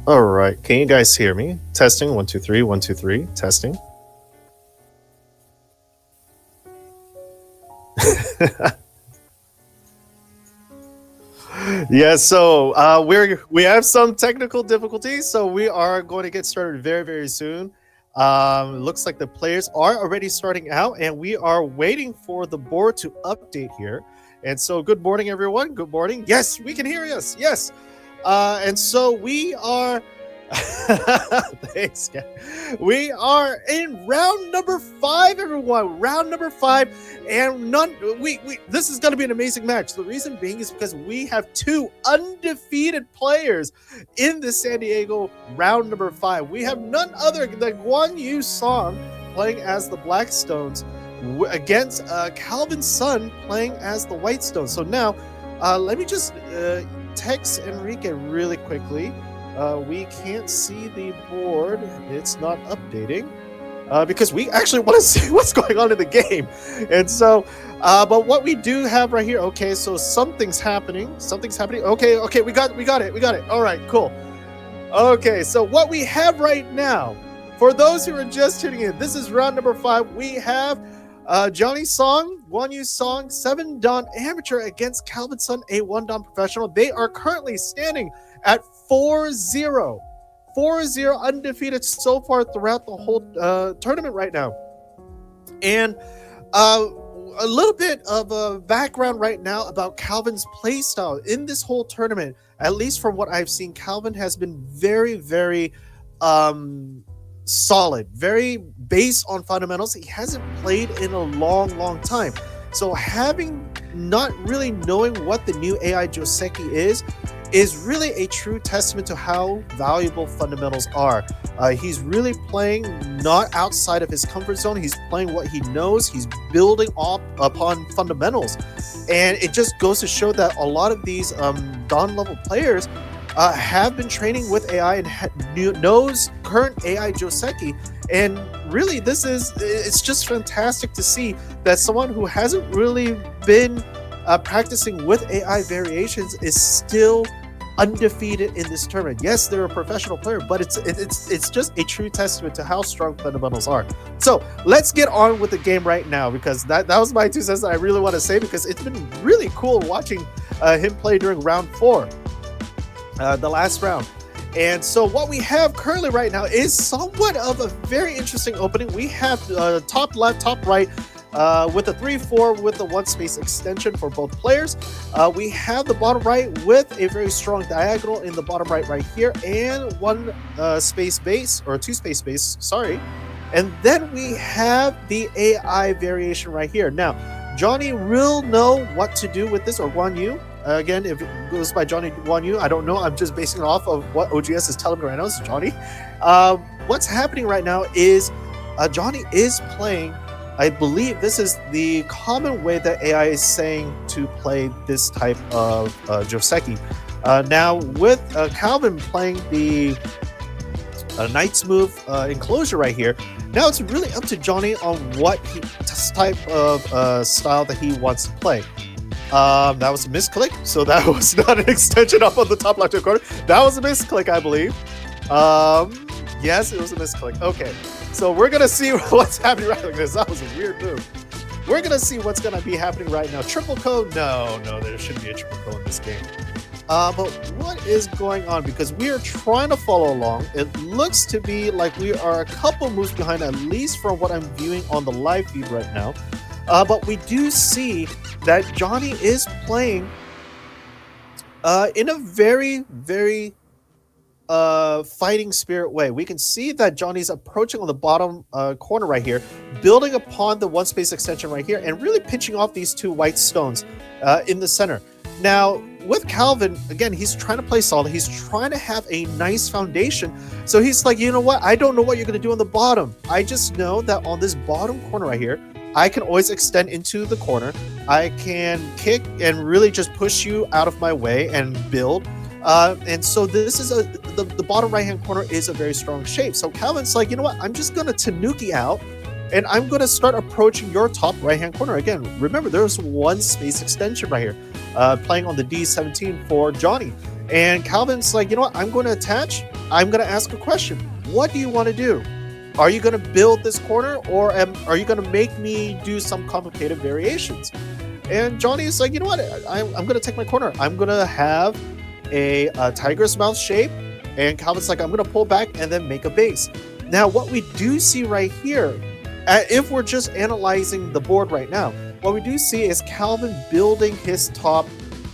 All right. Can you guys hear me? Testing. 1 2 3. 1 2 3. Testing. Yeah. So we have some technical difficulties. So we are going to get started very soon. Looks like the players are already starting out, and we are waiting for the board to update here. And so, good morning, everyone. Good morning. Yes, we can hear us. Yes. And so we are. Thanks, guys. We are in round number 5, everyone. Round number 5, and none. We this is going to be an amazing match. The reason being is because we have 2 undefeated players in the San Diego round number 5. We have none other than Guan Yu Song playing as the Blackstones against Calvin Sun playing as the Whitestones. So now, let me just text Enrique really quickly. We can't see the board. It's not updating because we actually want to see what's going on in the game. And so, but what we do have right here. Okay, so something's happening. Something's happening. Okay, we got it. All right, cool. Okay, so what we have right now, for those who are just tuning in, this is round number 5. We have Johnny Song, Guan Yu Song, 7 Dan amateur against Calvin Sun, a 1 Dan professional. They are currently standing at 4-0. 4-0 undefeated so far throughout the whole tournament right now. And a little bit of a background right now about Calvin's playstyle in this whole tournament. At least from what I've seen, Calvin has been very solid, very based on fundamentals. He hasn't played in a long time. So not really knowing what the new AI Joseki is really a true testament to how valuable fundamentals are. He's really playing not outside of his comfort zone. He's playing what he knows. He's building up upon fundamentals. And it just goes to show that a lot of these Dan level players have been training with AI and knows current AI Joseki. And really, it's just fantastic to see that someone who hasn't really been practicing with AI variations is still undefeated in this tournament. Yes, they're a professional player, but it's just a true testament to how strong fundamentals are. So let's get on with the game right now, because that was my 2 cents that I really want to say, because it's been really cool watching him play during round 4, the last round. And so what we have currently right now is somewhat of a very interesting opening. We have top left, top right, with a 3-4 with a 1 space extension for both players. We have the bottom right with a very strong diagonal in the bottom right here, and 1 space base, or 2 space base, sorry. And then we have the AI variation right here. Now, Johnny will know what to do with this, or Guan Yu. Again, if it goes by Johnny Guan Yu, I don't know. I'm just basing it off of what OGS is telling me right now. It's Johnny. What's happening right now is Johnny is playing. I believe this is the common way that AI is saying to play this type of Joseki. Now, with Calvin playing the Knight's Move enclosure right here, now it's really up to Johnny on what type of style that he wants to play. That was a misclick, so that was not an extension up on the top left-hand corner. That was a misclick, I believe. Yes, it was a misclick. Okay, so we're gonna see what's happening right now. That was a weird move. We're gonna see what's gonna be happening right now. Triple code? No, there shouldn't be a triple code in this game. But what is going on? Because we are trying to follow along. It looks to be like we are a couple moves behind, at least from what I'm viewing on the live feed right now. But we do see that Johnny is playing in a very fighting spirit way. We can see that Johnny's approaching on the bottom corner right here, building upon the 1 space extension right here, and really pinching off these 2 white stones in the center. Now, with Calvin, again, he's trying to play solid. He's trying to have a nice foundation. So he's like, you know what? I don't know what you're going to do on the bottom. I just know that on this bottom corner right here, I can always extend into the corner. I can kick and really just push you out of my way and build. And so this is the bottom right-hand corner is a very strong shape. So Calvin's like, you know what? I'm just going to Tanuki out, and I'm going to start approaching your top right-hand corner. Again, remember, there's 1 space extension right here, playing on the D17 for Johnny. And Calvin's like, you know what? I'm going to attach. I'm going to ask a question. What do you want to do? Are you going to build this corner, or are you going to make me do some complicated variations? And Johnny's like, you know what? I'm going to take my corner. I'm going to have a tiger's mouth shape. And Calvin's like, I'm going to pull back and then make a base. Now, what we do see right here, if we're just analyzing the board right now, what we do see is Calvin building his top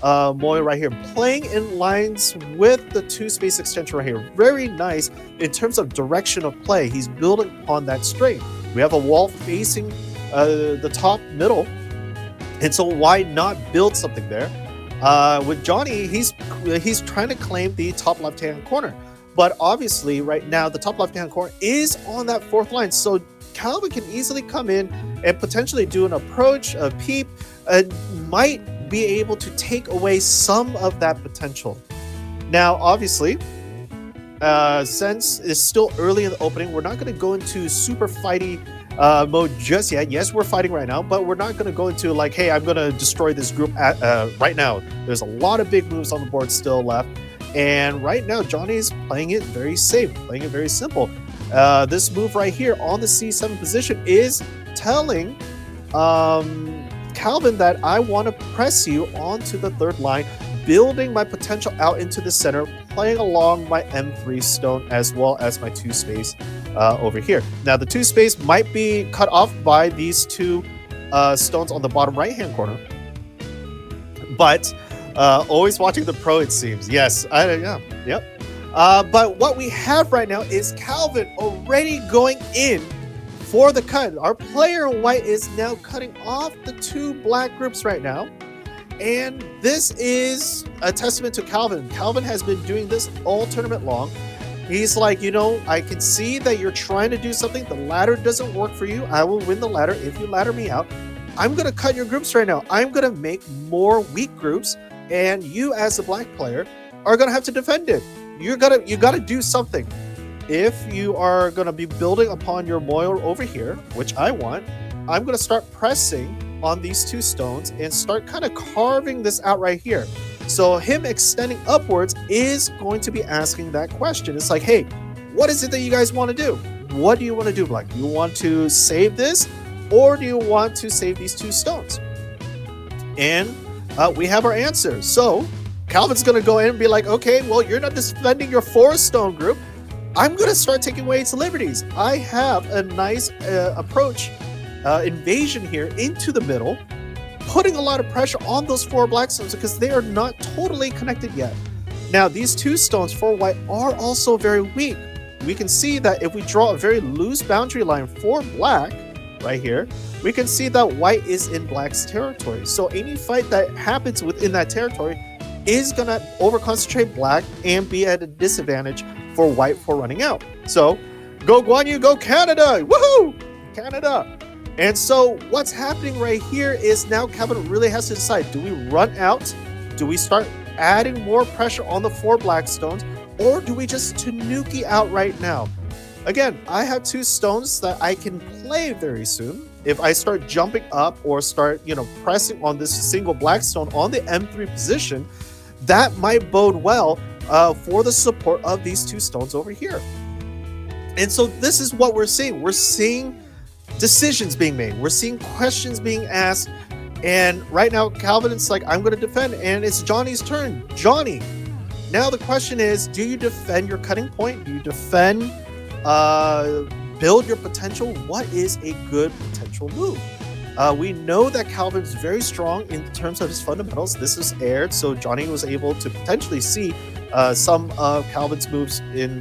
Moy right here, playing in lines with the 2-space extension right here. Very nice in terms of direction of play. He's building upon that strength. We have a wall facing the top middle, and so why not build something there? With Johnny, he's trying to claim the top left-hand corner, but obviously right now the top left-hand corner is on that 4th line, so Calvin can easily come in and potentially do an approach, a peep, might be able to take away some of that potential. Now, obviously, since it's still early in the opening, we're not going to go into super fighty mode just yet. Yes, we're fighting right now, but we're not going to go into like, hey, I'm going to destroy this group right now. There's a lot of big moves on the board still left. And right now, Johnny's playing it very safe, playing it very simple. This move right here on the C7 position is telling Calvin that I want to press you onto the 3rd line, building my potential out into the center, playing along my M3 stone as well as my 2-space over here. Now, the 2-space might be cut off by these 2 stones on the bottom right-hand corner, but always watching the pro, it seems. Yes, yep. But what we have right now is Calvin already going in for the cut. Our player in white is now cutting off the 2 black groups right now. And this is a testament to Calvin. Calvin has been doing this all tournament long. He's like, you know, I can see that you're trying to do something. The ladder doesn't work for you. I will win the ladder if you ladder me out. I'm going to cut your groups right now. I'm going to make more weak groups. And you as a black player are going to have to defend it. You got to do something. If you are going to be building upon your Moyle over here, which I want, I'm going to start pressing on these 2 stones and start kind of carving this out right here. So him extending upwards is going to be asking that question. It's like, hey, what is it that you guys want to do? What do you want to do, Black? Do you want to save this, or do you want to save these 2 stones? And we have our answer. So Calvin's going to go in and be like, okay, well, you're not defending your 4-stone group. I'm going to start taking away its liberties. I have a nice approach invasion here into the middle, putting a lot of pressure on those 4 black stones because they are not totally connected yet. Now, these 2 stones for white are also very weak. We can see that if we draw a very loose boundary line for black right here, we can see that white is in black's territory. So any fight that happens within that territory is going to over-concentrate black and be at a disadvantage for white for running out. So, go Guan Yu, go Canada! Woohoo! Canada! And so, what's happening right here is now Calvin really has to decide, do we run out? Do we start adding more pressure on the 4 black stones? Or do we just Tanuki out right now? Again, I have 2 stones that I can play very soon. If I start jumping up or start, pressing on this single black stone on the M3 position, that might bode well for the support of these 2 stones over here. And so this is what we're seeing. We're seeing decisions being made. We're seeing questions being asked. And right now, Calvin is like, I'm going to defend. And it's Johnny's turn. Johnny, now the question is, do you defend your cutting point? Do you defend, build your potential? What is a good potential move? We know that Calvin's very strong in terms of his fundamentals. This is aired, so Johnny was able to potentially see some of Calvin's moves in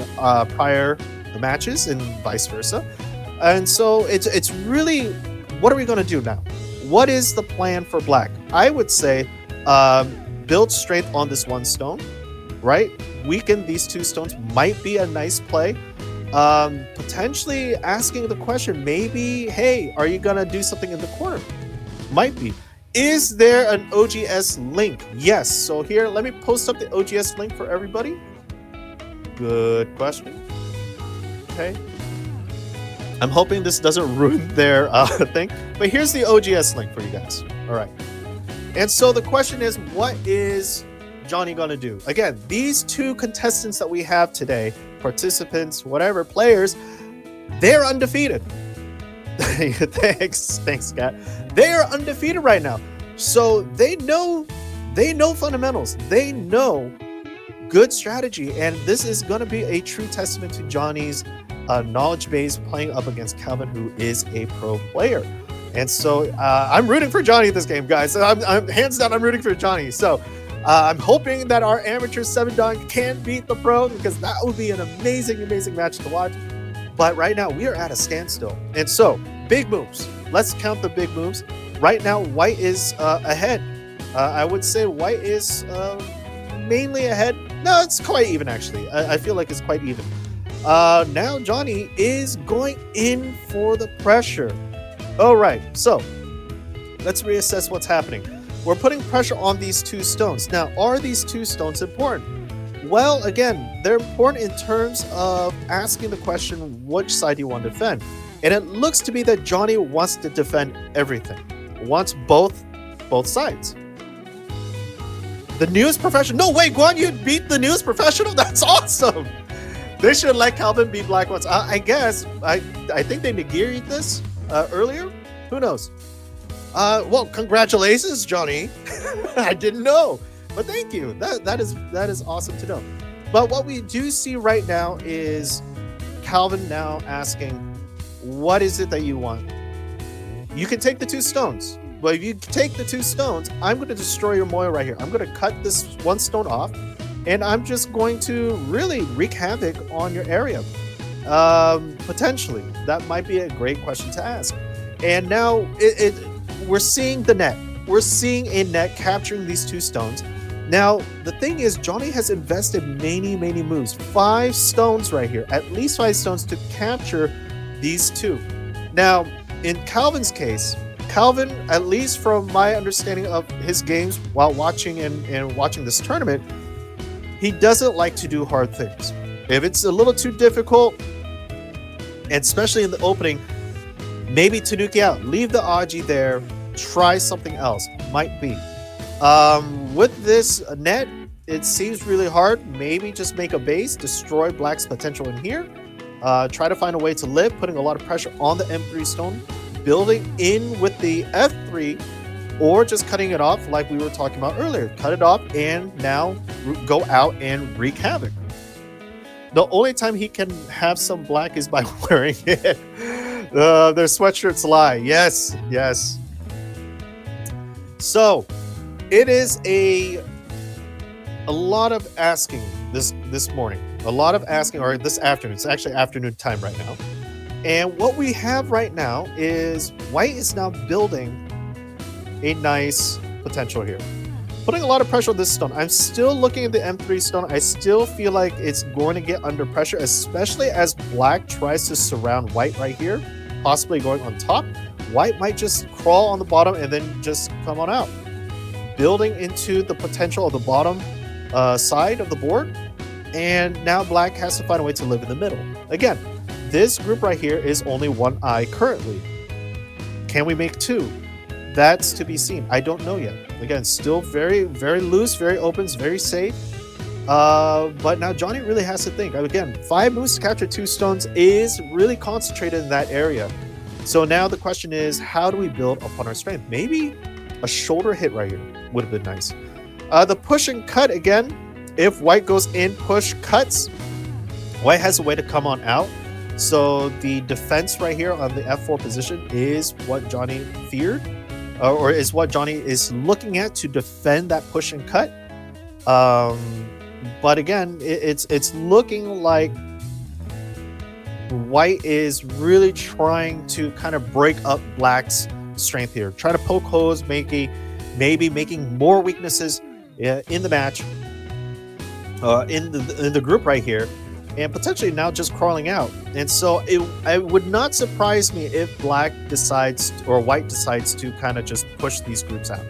prior matches and vice versa. And so it's really, what are we going to do now? What is the plan for black? I would say build strength on this 1 stone, right? Weaken these 2 stones might be a nice play. Potentially asking the question, maybe, hey, are you gonna do something in the corner? Might be. Is there an OGS link? Yes. So here, let me post up the OGS link for everybody. Good question. Okay. I'm hoping this doesn't ruin their thing, but here's the OGS link for you guys. All right. And so the question is, what is Johnny gonna do? Again, these two contestants that we have today, participants, whatever, players, they're undefeated. Thanks, Scott. They are undefeated right now. So they know fundamentals. They know good strategy, and this is going to be a true testament to Johnny's knowledge base playing up against Calvin, who is a pro player. And so I'm rooting for Johnny this game, guys. I'm hands down, I'm rooting for Johnny. So I'm hoping that our amateur 7-dan can beat the pro, because that would be an amazing match to watch. But right now we are at a standstill, and so big moves. Let's count the big moves. Right now, White is ahead. I would say White is mainly ahead. No, it's quite even, actually. I feel like it's quite even. Now Johnny is going in for the pressure. All right, so let's reassess what's happening. We're putting pressure on these two stones. Now, are these two stones important? Well, again, they're important in terms of asking the question, which side do you want to defend? And it looks to be that Johnny wants to defend everything. Wants both sides. The newest professional. No way, Guan Yu beat the newest professional? That's awesome. They should let Calvin beat Black once. I guess. I think they negated this earlier. Who knows? Well, congratulations, Johnny. I didn't know. But thank you. That is awesome to know. But what we do see right now is Calvin now asking, what is it that you want? You can take the two stones. But if you take the two stones, I'm going to destroy your Moya right here. I'm going to cut this one stone off, and I'm just going to really wreak havoc on your area. Potentially. That might be a great question to ask. And now we're seeing the net. We're seeing a net capturing these two stones. Now, the thing is, Johnny has invested many moves. 5 stones right here. At least 5 stones to capture these two. Now, in Calvin's case, Calvin, at least from my understanding of his games while watching and watching this tournament, he doesn't like to do hard things. If it's a little too difficult, and especially in the opening, maybe Tanuki out. Leave the Aji there. Try something else. Might be. With this net, it seems really hard. Maybe just make a base, destroy Black's potential in here. Try to find a way to live, putting a lot of pressure on the M3 stone, building in with the F3, or just cutting it off like we were talking about earlier. Cut it off and now go out and wreak havoc. The only time he can have some Black is by wearing it. Their sweatshirts lie. Yes. So it is a lot of asking this morning. A lot of asking, or this afternoon. It's actually afternoon time right now. And what we have right now is White is now building a nice potential here. Putting a lot of pressure on this stone. I'm still looking at the M3 stone. I still feel like it's going to get under pressure, especially as Black tries to surround White right here, possibly going on top. White might just crawl on the bottom and then just come on out. Building into the potential of the bottom side of the board. And now Black has to find a way to live in the middle. Again, this group right here is only 1 eye currently. Can we make 2? That's to be seen. I don't know yet. Again, still very loose, very open, very safe. But now Johnny really has to think. Again, 5 moves to capture 2 stones is really concentrated in that area. So now the question is, how do we build upon our strength? Maybe a shoulder hit right here would have been nice. The push and cut again. If White goes in, push, cuts, White has a way to come on out. So the defense right here on the F4 position is what Johnny feared, or is what Johnny is looking at to defend that push and cut. But again, it's looking like White is really trying to kind of break up Black's strength here. Try to poke holes, maybe making more weaknesses in the match, in the group right here, and potentially now just crawling out. And so it would not surprise me if Black decides, or White decides to kind of just push these groups out.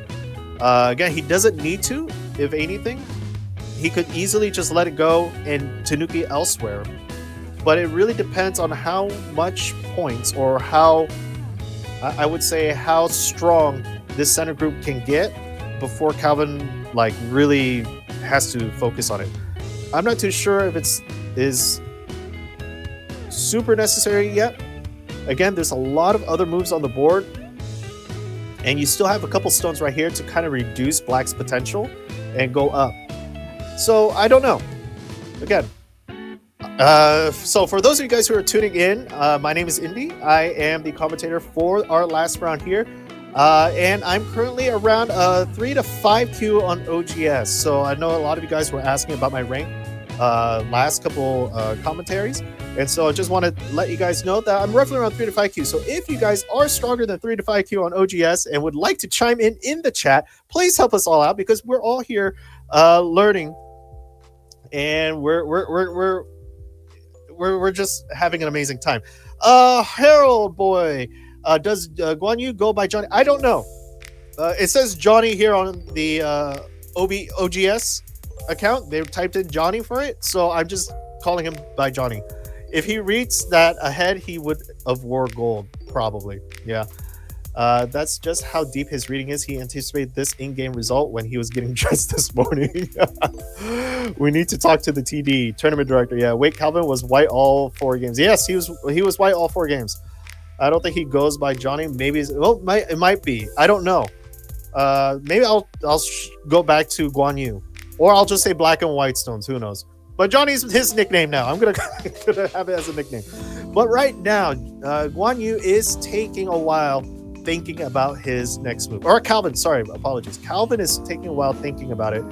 Again, he doesn't need to. If anything, he could easily just let it go and Tanuki elsewhere. But it really depends on how much points, or how, I would say, how strong this center group can get before Calvin like really has to focus on it. I'm not too sure if it's is super necessary yet. Again, there's a lot of other moves on the board, and you still have a couple stones right here to kind of reduce black's potential and go up. So I don't know. Again, so for those of you guys who are tuning in, my name is Indy. I am the commentator for our last round here. And I'm currently around 3 to 5Q on OGS. So I know a lot of you guys were asking about my rank last couple commentaries. And so I just want to let you guys know that I'm roughly around 3 to 5Q. So if you guys are stronger than 3 to 5Q on OGS and would like to chime in the chat, please help us all out, because we're all here learning, and we're just having an amazing time. Harold boy, does Guan Yu go by Johnny? I don't know. It says Johnny here on the OGS account. They typed in Johnny for it, so I'm just calling him by Johnny. If he reads that ahead, he would have wore gold, probably. Yeah. That's just how deep his reading is. He anticipated this in-game result when he was getting dressed this morning. We need to talk to the TD tournament director. Yeah, Wade Calvin was white all 4 games. Yes, he was white all 4 games. I don't think he goes by Johnny. Maybe it might be. I don't know. Maybe I'll go back to Guan Yu, or I'll just say Black and White Stones. Who knows? But Johnny's his nickname now. I'm gonna have it as a nickname. But right now, Guan Yu is taking a while thinking about his next move. Or Calvin, sorry, apologies. Calvin is taking a while thinking about it.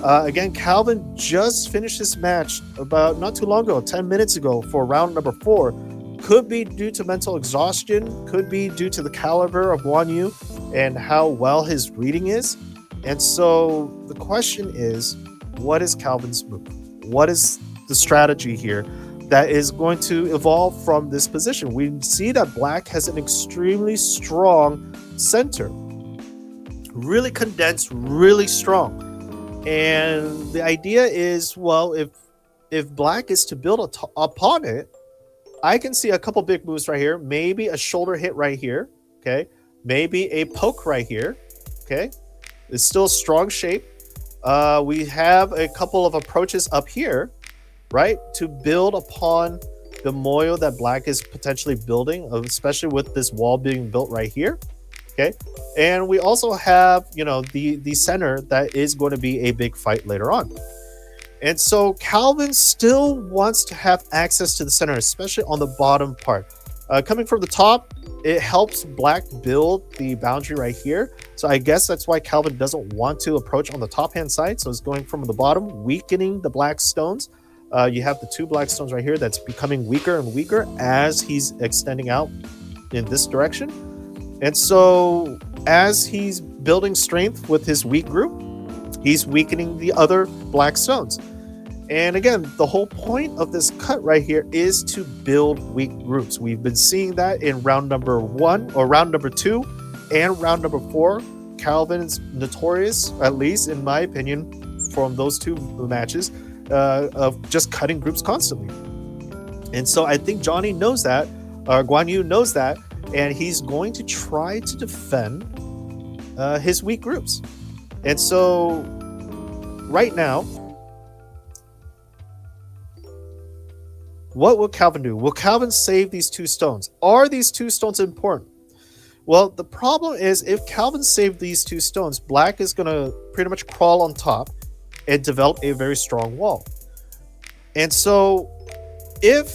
Again, Calvin just finished this match about not too long ago, 10 minutes ago, for round number 4. Could be due to mental exhaustion, could be due to the caliber of Guan Yu and how well his reading is. And so the question is, what is Calvin's move? What is the strategy here that is going to evolve from this position? We see that Black has an extremely strong center, really condensed, really strong. And the idea is, well, if Black is to build upon it, I can see a couple big moves right here. Maybe a shoulder hit right here. Okay. Maybe a poke right here. Okay. It's still strong shape. We have a couple of approaches up here, right, to build upon the moyo that Black is potentially building, especially with this wall being built right here. Okay. And we also have, the center that is going to be a big fight later on. And so Calvin still wants to have access to the center, especially on the bottom part. Coming from the top, it helps Black build the boundary right here. So I guess that's why Calvin doesn't want to approach on the top hand side. So it's going from the bottom, weakening the Black stones. You have the 2 Black stones right here that's becoming weaker and weaker as he's extending out in this direction. And so as he's building strength with his weak group, he's weakening the other Black stones. And again, the whole point of this cut right here is to build weak groups. We've been seeing that in round number 1 or round number 2 and round number 4. Calvin's notorious, at least in my opinion, from those 2 matches, of just cutting groups constantly. And so I think Johnny knows that, Guan Yu knows that, and he's going to try to defend his weak groups. And so right now, what will Calvin do? Will Calvin save these 2 stones? Are these 2 stones important? Well, the problem is, if Calvin saved these 2 stones, Black is going to pretty much crawl on top and develop a very strong wall. And so if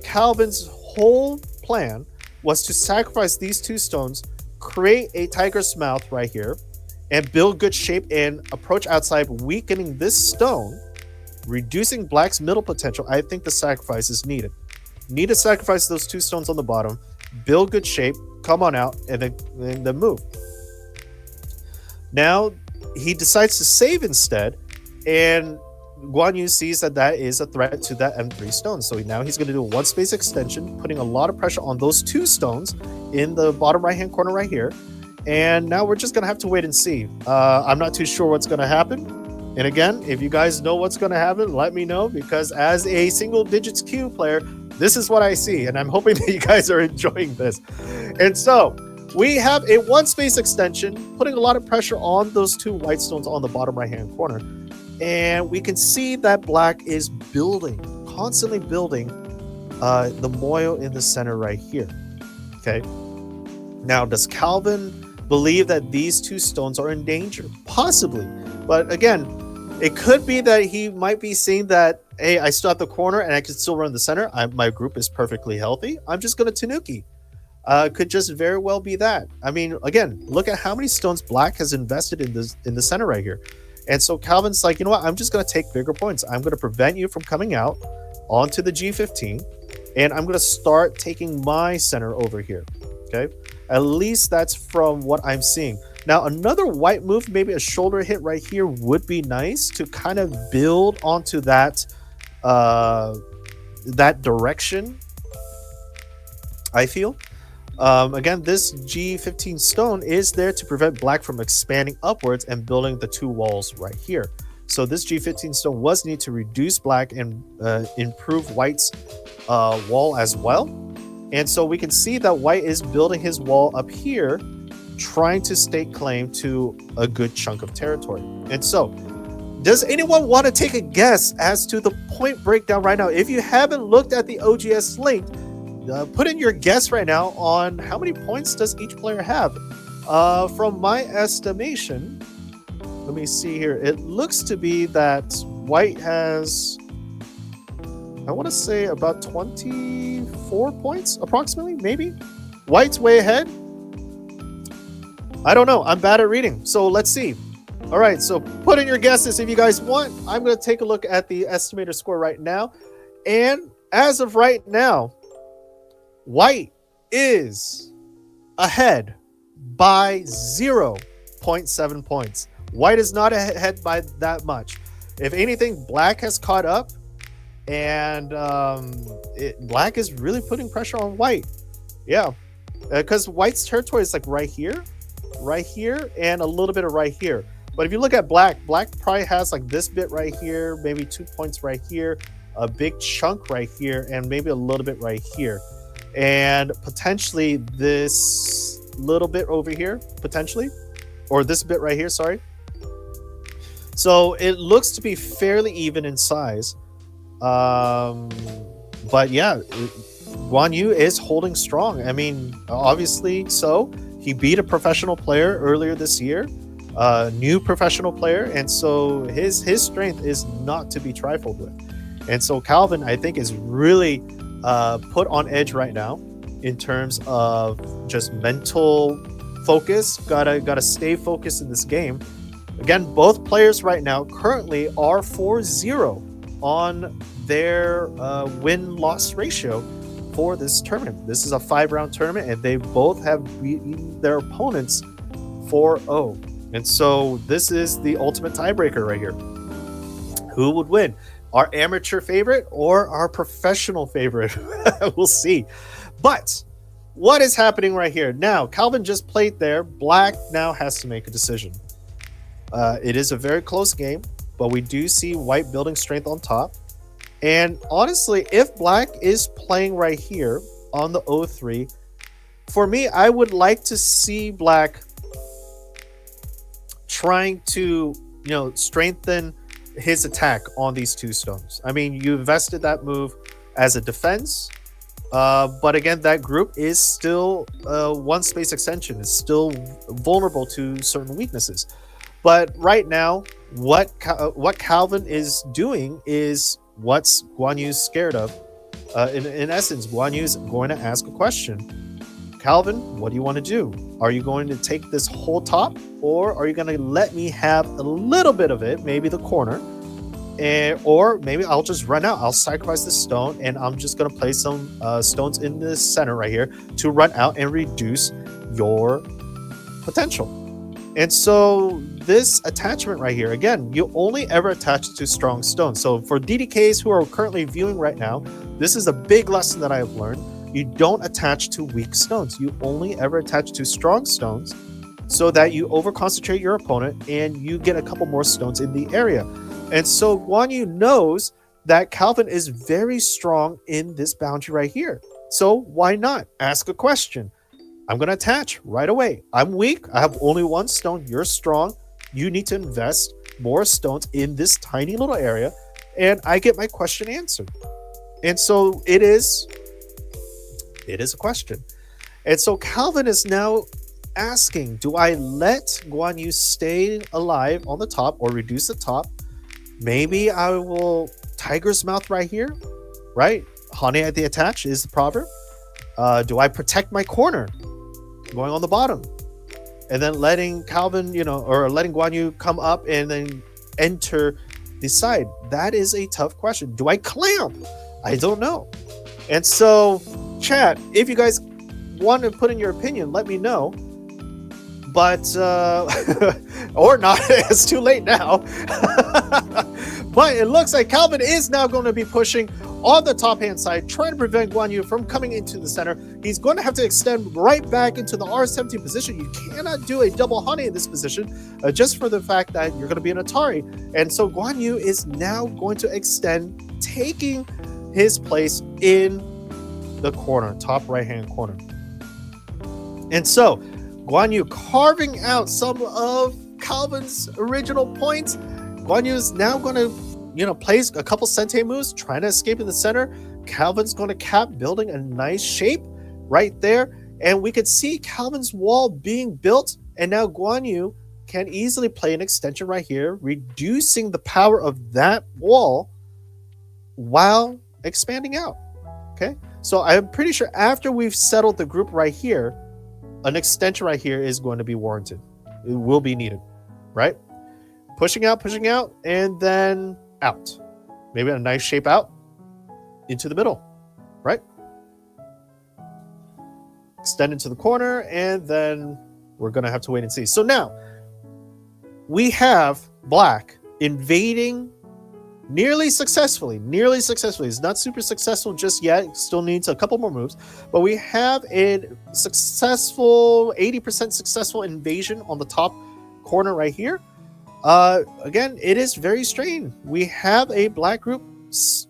Calvin's whole plan was to sacrifice these 2 stones, create a tiger's mouth right here, and build good shape and approach outside, weakening this stone, reducing Black's middle potential, I think the sacrifice is needed. Need to sacrifice those 2 stones on the bottom, build good shape, come on out, and then move. Now, he decides to save instead, and Guan Yu sees that is a threat to that M3 stone. So now he's going to do a 1 space extension, putting a lot of pressure on those 2 stones in the bottom right-hand corner right here. And now we're just going to have to wait and see. I'm not too sure what's going to happen. And again, if you guys know what's going to happen, let me know, because as a single digits Q player, this is what I see. And I'm hoping that you guys are enjoying this. And so we have a 1 space extension, putting a lot of pressure on those 2 white stones on the bottom right-hand corner. And we can see that black is building, constantly building the moil in the center right here. Okay. Now, does Calvin believe that these two stones are in danger? Possibly. But again, it could be that he might be seeing that, hey, I still have the corner and I can still run the center. My group is perfectly healthy. I'm just going to Tanuki. Could just very well be that. I mean, again, look at how many stones black has invested in the center right here. And so Calvin's like, you know what? I'm just going to take bigger points. I'm going to prevent you from coming out onto the G15. And I'm going to start taking my center over here. Okay. At least that's from what I'm seeing. Now, another white move, maybe a shoulder hit right here would be nice to kind of build onto that that direction, I feel. Again, this G15 stone is there to prevent black from expanding upwards and building the two walls right here. So this G15 stone was needed to reduce black and improve white's wall as well. And so we can see that white is building his wall up here, trying to stake claim to a good chunk of territory. And so, does anyone want to take a guess as to the point breakdown right now? If you haven't looked at the OGS link, put in your guess right now on how many points does each player have. From my estimation, let me see here. It looks to be that white has, I want to say, about 24 points approximately, maybe. White's way ahead. I don't know. I'm bad at reading. So let's see. All right. So put in your guesses if you guys want. I'm going to take a look at the estimator score right now. And as of right now, white is ahead by 0.7 points. White is not ahead by that much. If anything, black has caught up. And black is really putting pressure on white. Yeah. Because white's territory is like right here, and a little bit of right here. But if you look at black probably has like this bit right here, maybe 2 points right here, a big chunk right here, and maybe a little bit right here. And potentially this little bit over here, potentially. Or this bit right here, sorry. So it looks to be fairly even in size. But yeah, Guan Yu is holding strong. I mean, obviously so. He beat a professional player earlier this year, new professional player, and so his strength is not to be trifled with. And so Calvin, I think, is really put on edge right now in terms of just mental focus. Gotta stay focused in this game. Again, both players right now currently are 4-0 on their win-loss ratio for this tournament. This is a 5-round tournament, and they both have beaten their opponents 4-0. And so this is the ultimate tiebreaker right here. Who would win? Our amateur favorite or our professional favorite? We'll see. But what is happening right here? Now, Calvin just played there. Black now has to make a decision. It is a very close game, but we do see white building strength on top. And honestly, if black is playing right here on the 0-3, for me, I would like to see black trying to, strengthen his attack on these two stones. I mean, you invested that move as a defense, but again, that group is still one space extension. It's still vulnerable to certain weaknesses. But right now, what Calvin is doing is what's Guan Yu's scared of. In essence, Guan Yu is going to ask a question. Calvin, what do you want to do? Are you going to take this whole top, or are you going to let me have a little bit of it, maybe the corner, or maybe I'll just run out. I'll sacrifice the stone, and I'm just going to place some stones in the center right here to run out and reduce your potential. And so this attachment right here, again, you only ever attach to strong stones. So for DDKs who are currently viewing right now, this is a big lesson that I have learned. You don't attach to weak stones. You only ever attach to strong stones so that you over-concentrate your opponent and you get a couple more stones in the area. And so Guan Yu knows that Calvin is very strong in this boundary right here. So why not ask a question? I'm going to attach right away. I'm weak. I have only one stone. You're strong. You need to invest more stones in this tiny little area, and I get my question answered. And so it is a question. And so Calvin is now asking, do I let Guan Yu stay alive on the top or reduce the top? Maybe I will Tiger's Mouth right here, right? Honey at the attach is the proverb. Do I protect my corner going on the bottom? And then letting Calvin, or letting Guan Yu come up and then enter the side? That is a tough question. Do I clamp? I don't know. And so, chat, if you guys want to put in your opinion, let me know. But, or not, it's too late now. But it looks like Calvin is now going to be pushing on the top hand side, trying to prevent Guan Yu from coming into the center. He's going to have to extend right back into the R17 position. You cannot do a double honey in this position, just for the fact that you're going to be an Atari. And so Guan Yu is now going to extend, taking his place in the corner, top right hand corner. And so Guan Yu carving out some of Calvin's original points. Guan Yu is now going to, plays a couple Sente moves, trying to escape in the center. Calvin's going to cap, building a nice shape right there. And we could see Calvin's wall being built. And now Guan Yu can easily play an extension right here, reducing the power of that wall while expanding out. Okay. So I'm pretty sure after we've settled the group right here, an extension right here is going to be warranted. It will be needed, right? Pushing out, and then out. Maybe a nice shape out into the middle, right? Extend into the corner, and then we're going to have to wait and see. So now we have Black invading nearly successfully. It's not super successful just yet. It still needs a couple more moves, but we have a successful 80% successful invasion on the top corner right here. Again, it is very strained. We have a Black group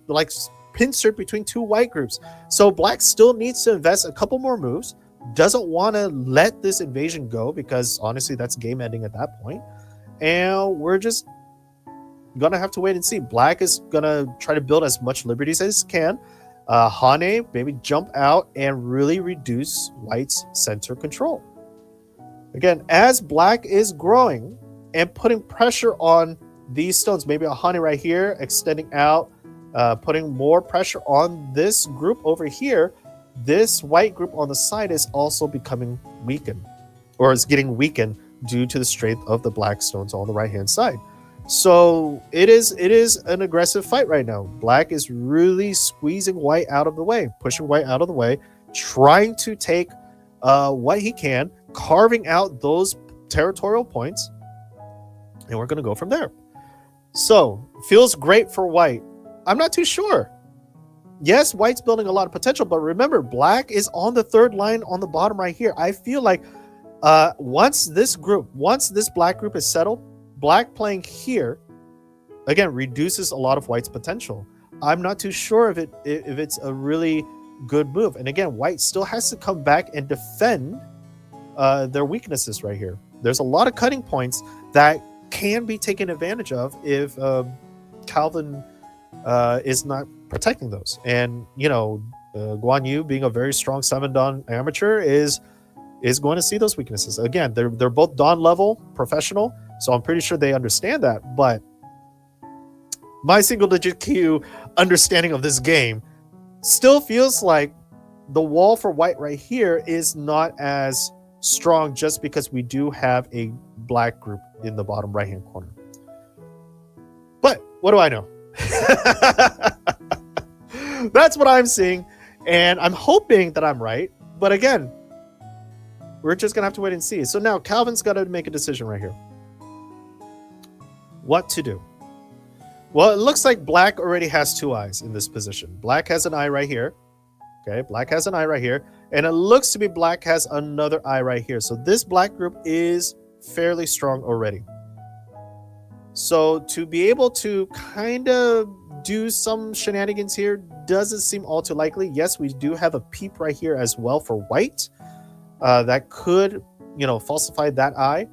like pincered between two white groups. So Black still needs to invest a couple more moves. Doesn't want to let this invasion go because honestly, that's game ending at that point. And we're just gonna have to wait and see. Black is gonna try to build as much liberties as can. Hane maybe jump out and really reduce White's center control. Again, as Black is growing and putting pressure on these stones, maybe a Hane right here, extending out, putting more pressure on this group over here, this white group on the side is also becoming weakened, or is getting weakened due to the strength of the Black stones on the right hand side. So it is an aggressive fight right now. Black is really squeezing White out of the way, pushing White out of the way, trying to take what he can, carving out those territorial points, and we're going to go from there. So feels great for White. I'm not too sure. Yes, White's building a lot of potential, but remember, Black is on the third line on the bottom right here. I feel like once this Black group is settled, Black playing here again reduces a lot of White's potential. I'm not too sure if it's a really good move. And again, White still has to come back and defend their weaknesses right here. There's a lot of cutting points that can be taken advantage of if Calvin is not protecting those. And Guan Yu, being a very strong 7-dan amateur, is going to see those weaknesses. Again, they're both Dan level professional. So I'm pretty sure they understand that, but my single digit Q understanding of this game still feels like the wall for White right here is not as strong just because we do have a Black group in the bottom right hand corner. But what do I know? That's what I'm seeing, and I'm hoping that I'm right. But again, we're just gonna have to wait and see. So now Calvin's got to make a decision right here. What to do? Well, it looks like Black already has two eyes in this position. Black has an eye right here. Okay, Black has an eye right here. And it looks to be Black has another eye right here. So this Black group is fairly strong already. So to be able to kind of do some shenanigans here doesn't seem all too likely. Yes, we do have a peep right here as well for White. That could, falsify that eye.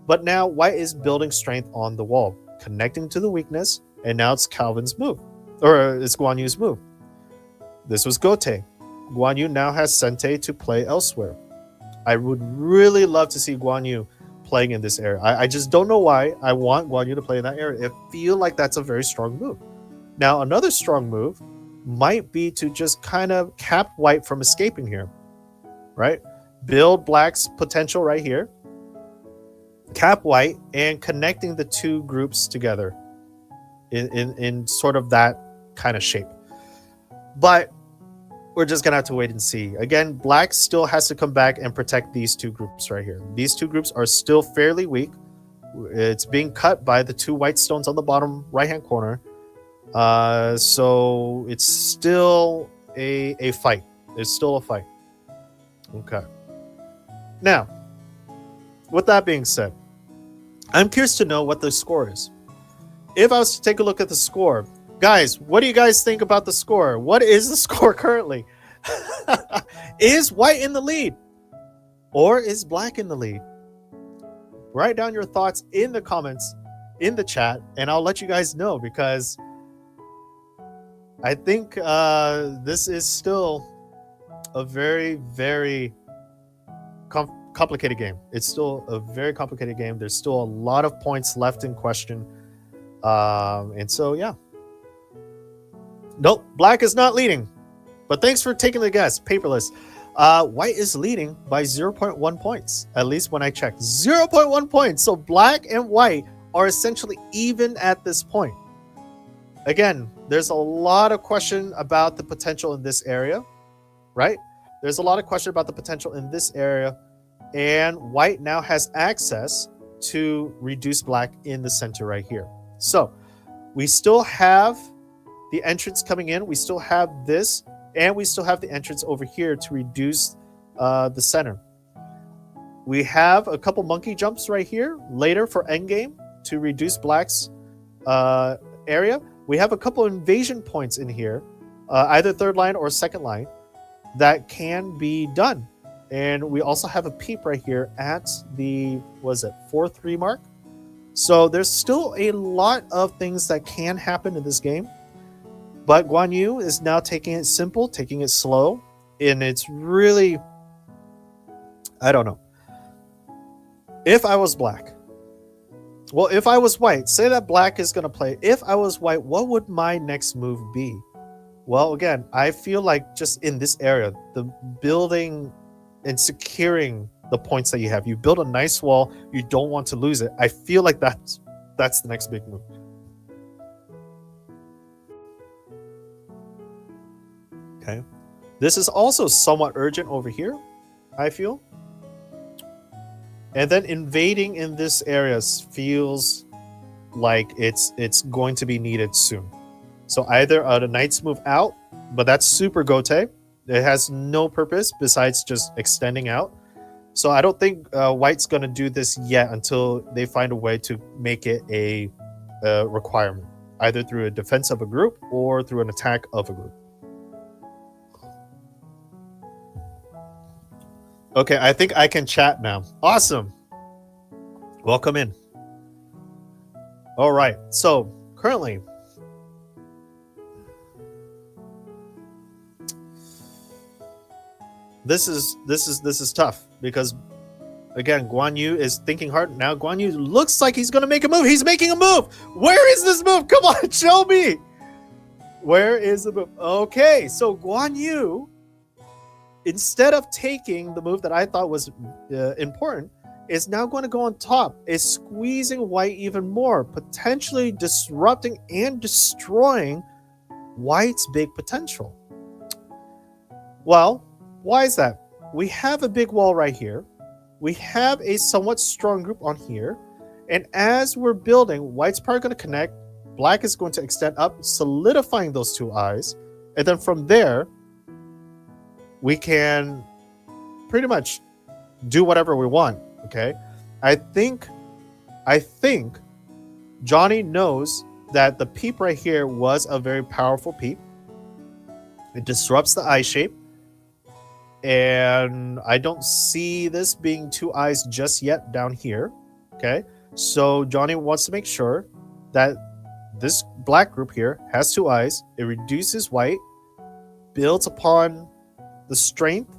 But now White is building strength on the wall. connecting to the weakness, and now it's Calvin's move, or it's Guan Yu's move. This was Gote. Guan Yu now has Sente to play elsewhere. I would really love to see Guan Yu playing in this area. I just don't know why I want Guan Yu to play in that area. I feel like that's a very strong move. Now, another strong move might be to just kind of cap white from escaping here, right? Build black's potential right here, cap white, and connecting the two groups together in sort of that kind of shape. But we're just gonna have to wait and see. Again, black still has to come back and protect these two groups right here. These two groups are still fairly weak. It's being cut by the two white stones on the bottom right-hand corner. So it's still a fight. It's still a fight. Okay. Now, with that being said, I'm curious to know what the score is. If I was to take a look at the score, guys, what do you guys think about the score? What is the score currently? Is white in the lead? Or is black in the lead? Write down your thoughts in the comments, in the chat, and I'll let you guys know, because I think this is still a very, very complicated game. It's still a very complicated game. There's still a lot of points left in question. And so, yeah. Nope, black is not leading. But thanks for taking the guess, Paperless. White is leading by 0.1 points, at least when I checked. 0.1 points. So black and white are essentially even at this point. Again, there's a lot of question about the potential in this area, right? There's a lot of question about the potential in this area, and white now has access to reduce black in the center right here. So we still have the entrance coming in. We still have this, and we still have the entrance over here to reduce the center. We have a couple monkey jumps right here later for endgame to reduce black's area. We have a couple invasion points in here, either third line or second line, that can be done. And we also have a peep right here at the, 4-3 mark. So there's still a lot of things that can happen in this game. But Guan Yu is now taking it simple, taking it slow. And it's really, I don't know. If I was black, well, if I was white, say that black is going to play. If I was white, what would my next move be? Well, again, I feel like just in this area, the building and securing the points that you have. You build a nice wall. You don't want to lose it. I feel like that's the next big move. Okay. This is also somewhat urgent over here, I feel. And then invading in this area feels like it's going to be needed soon. So either the knight's move out, but that's super Gote. It has no purpose besides just extending out. So I don't think white's going to do this yet until they find a way to make it a requirement, either through a defense of a group or through an attack of a group. Okay, I think I can chat now. Awesome. Welcome in. All right. So currently, this is tough because, again, Guan Yu is thinking hard. Now Guan Yu looks like he's going to make a move. He's making a move. Where is this move? Come on, show me. Where is the move? Okay, so Guan Yu, instead of taking the move that I thought was important, is now going to go on top, is squeezing white even more, potentially disrupting and destroying white's big potential. Well, why is that? We have a big wall right here. We have a somewhat strong group on here. And as we're building, white's probably going to connect. Black is going to extend up, solidifying those two eyes. And then from there, we can pretty much do whatever we want. Okay, I think Johnny knows that the peep right here was a very powerful peep. It disrupts the eye shape, and I don't see this being two eyes just yet down here. Okay, so Johnny wants to make sure that this black group here has 2 eyes. It reduces white, builds upon the strength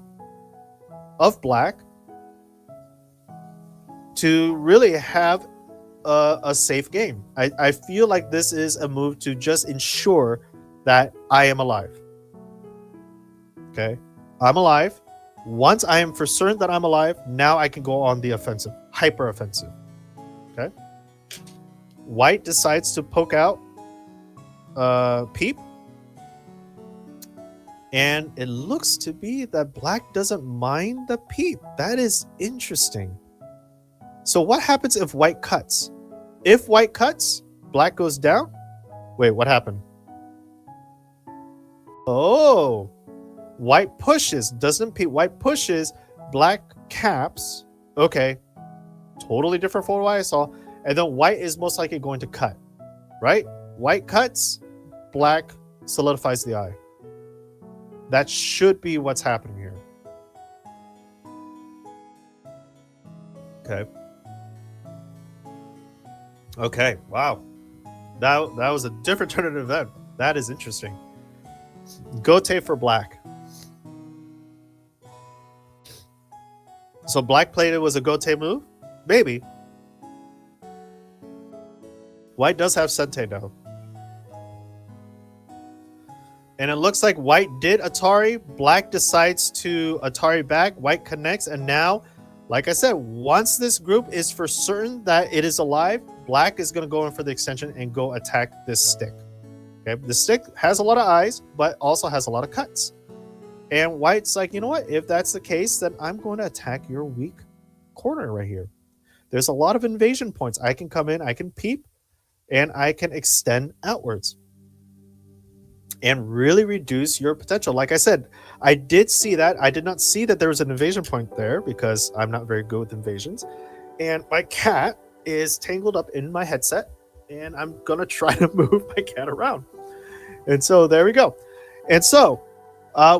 of black to really have a safe game. I feel like this is a move to just ensure that I am alive. Okay, I'm alive. Once I am for certain that I'm alive, now I can go on the offensive, hyper offensive. Okay. White decides to poke out Peep. And it looks to be that black doesn't mind the Peep. That is interesting. So what happens if white cuts? If white cuts, black goes down. Wait, what happened? Oh, white pushes, doesn't Peep. White pushes, black caps. Okay, totally different from what I saw. And then white is most likely going to cut, right? White cuts, black solidifies the eye. That should be what's happening here. Okay. Okay, wow. That was a different turn of event. That is interesting. Gote for black. So black played it was a Gote move? Maybe. White does have Sente now. And it looks like white did Atari. Black decides to Atari back. White connects. And now, like I said, once this group is for certain that it is alive, black is going to go in for the extension and go attack this stick. Okay, the stick has a lot of eyes, but also has a lot of cuts. And white's like, you know what? If that's the case, then I'm going to attack your weak corner right here. There's a lot of invasion points. I can come in, I can peep, and I can extend outwards and really reduce your potential. Like I said, I did see that. I did not see that there was an invasion point there because I'm not very good with invasions. And my cat is tangled up in my headset, and I'm going to try to move my cat around. And so there we go. And so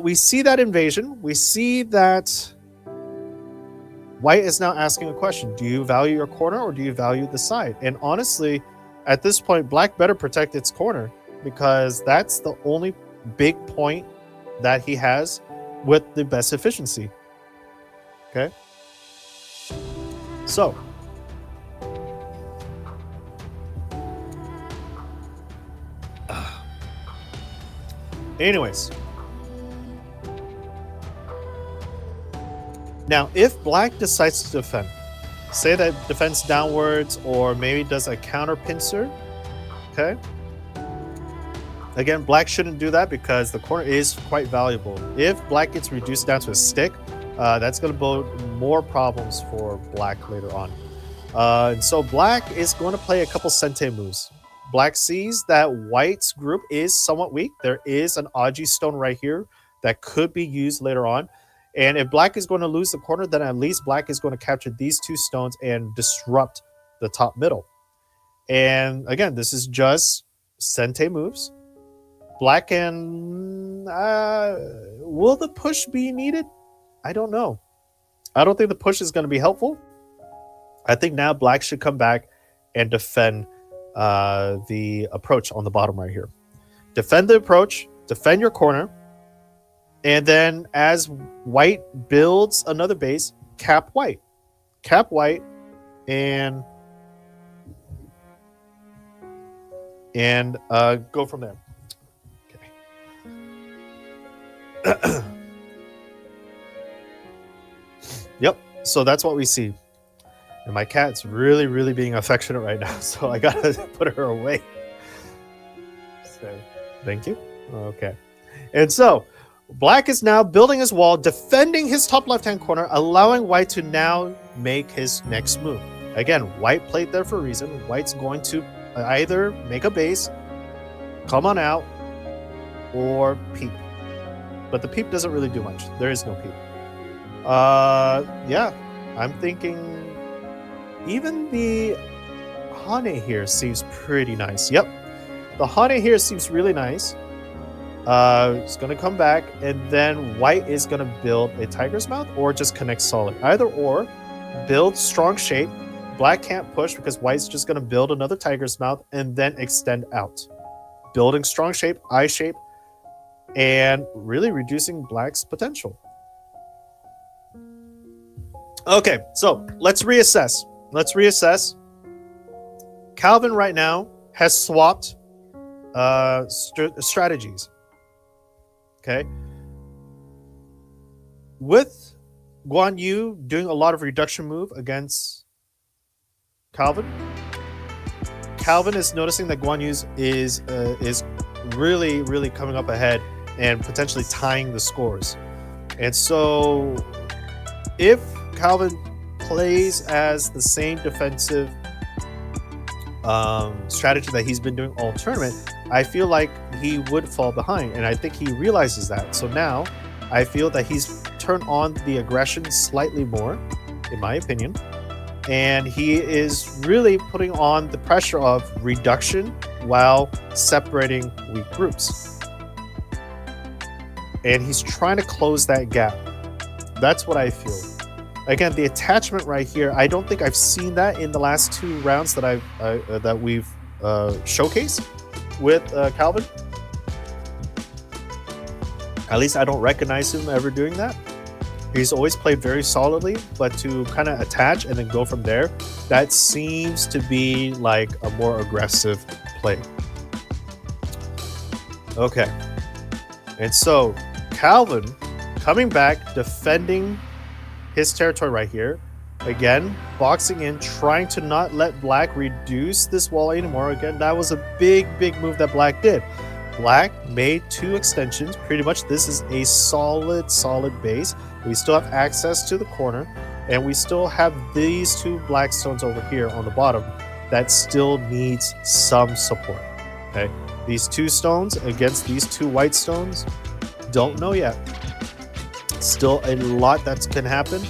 we see that invasion. We see that white is now asking a question. Do you value your corner or do you value the side? And honestly, at this point, black better protect its corner, because that's the only big point that he has with the best efficiency. Okay. So. Anyways. Now, if black decides to defend, say that defends downwards or maybe does a counter pincer, okay? Again, black shouldn't do that because the corner is quite valuable. If black gets reduced down to a stick, that's going to bode more problems for black later on. And so black is going to play a couple Sente moves. Black sees that white's group is somewhat weak. There is an Aji stone right here that could be used later on. And if black is going to lose the corner, then at least black is going to capture these 2 stones and disrupt the top middle. And again, this is just Sente moves. Black and will the push be needed? I don't know. I don't think the push is going to be helpful. I think now black should come back and defend the approach on the bottom right here. Defend the approach, defend your corner, and then as white builds another base, cap white. Cap white and go from there. Yep, so that's what we see. And my cat's really, really being affectionate right now, so I gotta put her away. So, thank you. Okay. And so, black is now building his wall, defending his top left-hand corner, allowing white to now make his next move. Again, white played there for a reason. White's going to either make a base, come on out, or peep. But the peep doesn't really do much. There is no peep. Yeah, I'm thinking even the Hane here seems pretty nice. Yep, the Hane here seems really nice. It's going to come back, and then white is going to build a tiger's mouth or just connect solid. Either or, build strong shape. Black can't push because white's just going to build another tiger's mouth and then extend out, building strong shape, eye shape, and really reducing black's potential. Okay, so let's reassess. Calvin right now has swapped strategies. Okay. With Guan Yu doing a lot of reduction move against Calvin, Calvin is noticing that Guan Yu is really coming up ahead and potentially tying the scores. And so if Calvin plays as the same defensive strategy that he's been doing all tournament, I feel like he would fall behind, and I think he realizes that. So now I feel that he's turned on the aggression slightly more, in my opinion, and he is really putting on the pressure of reduction while separating weak groups, and he's trying to close that gap. That's what I feel. Again, the attachment right here, I don't think I've seen that in the last 2 rounds that we've showcased with Calvin. At least I don't recognize him ever doing that. He's always played very solidly, but to kind of attach and then go from there, that seems to be like a more aggressive play. Okay. And so Calvin coming back, defending his territory right here. Again, boxing in, trying to not let Black reduce this wall anymore. Again, that was a big move that Black did. Black made 2 extensions. Pretty much this is a solid base. We still have access to the corner, and we still have these 2 black stones over here on the bottom that still needs some support. Okay, these 2 stones against these 2 white stones, don't know yet. Still a lot that can happen.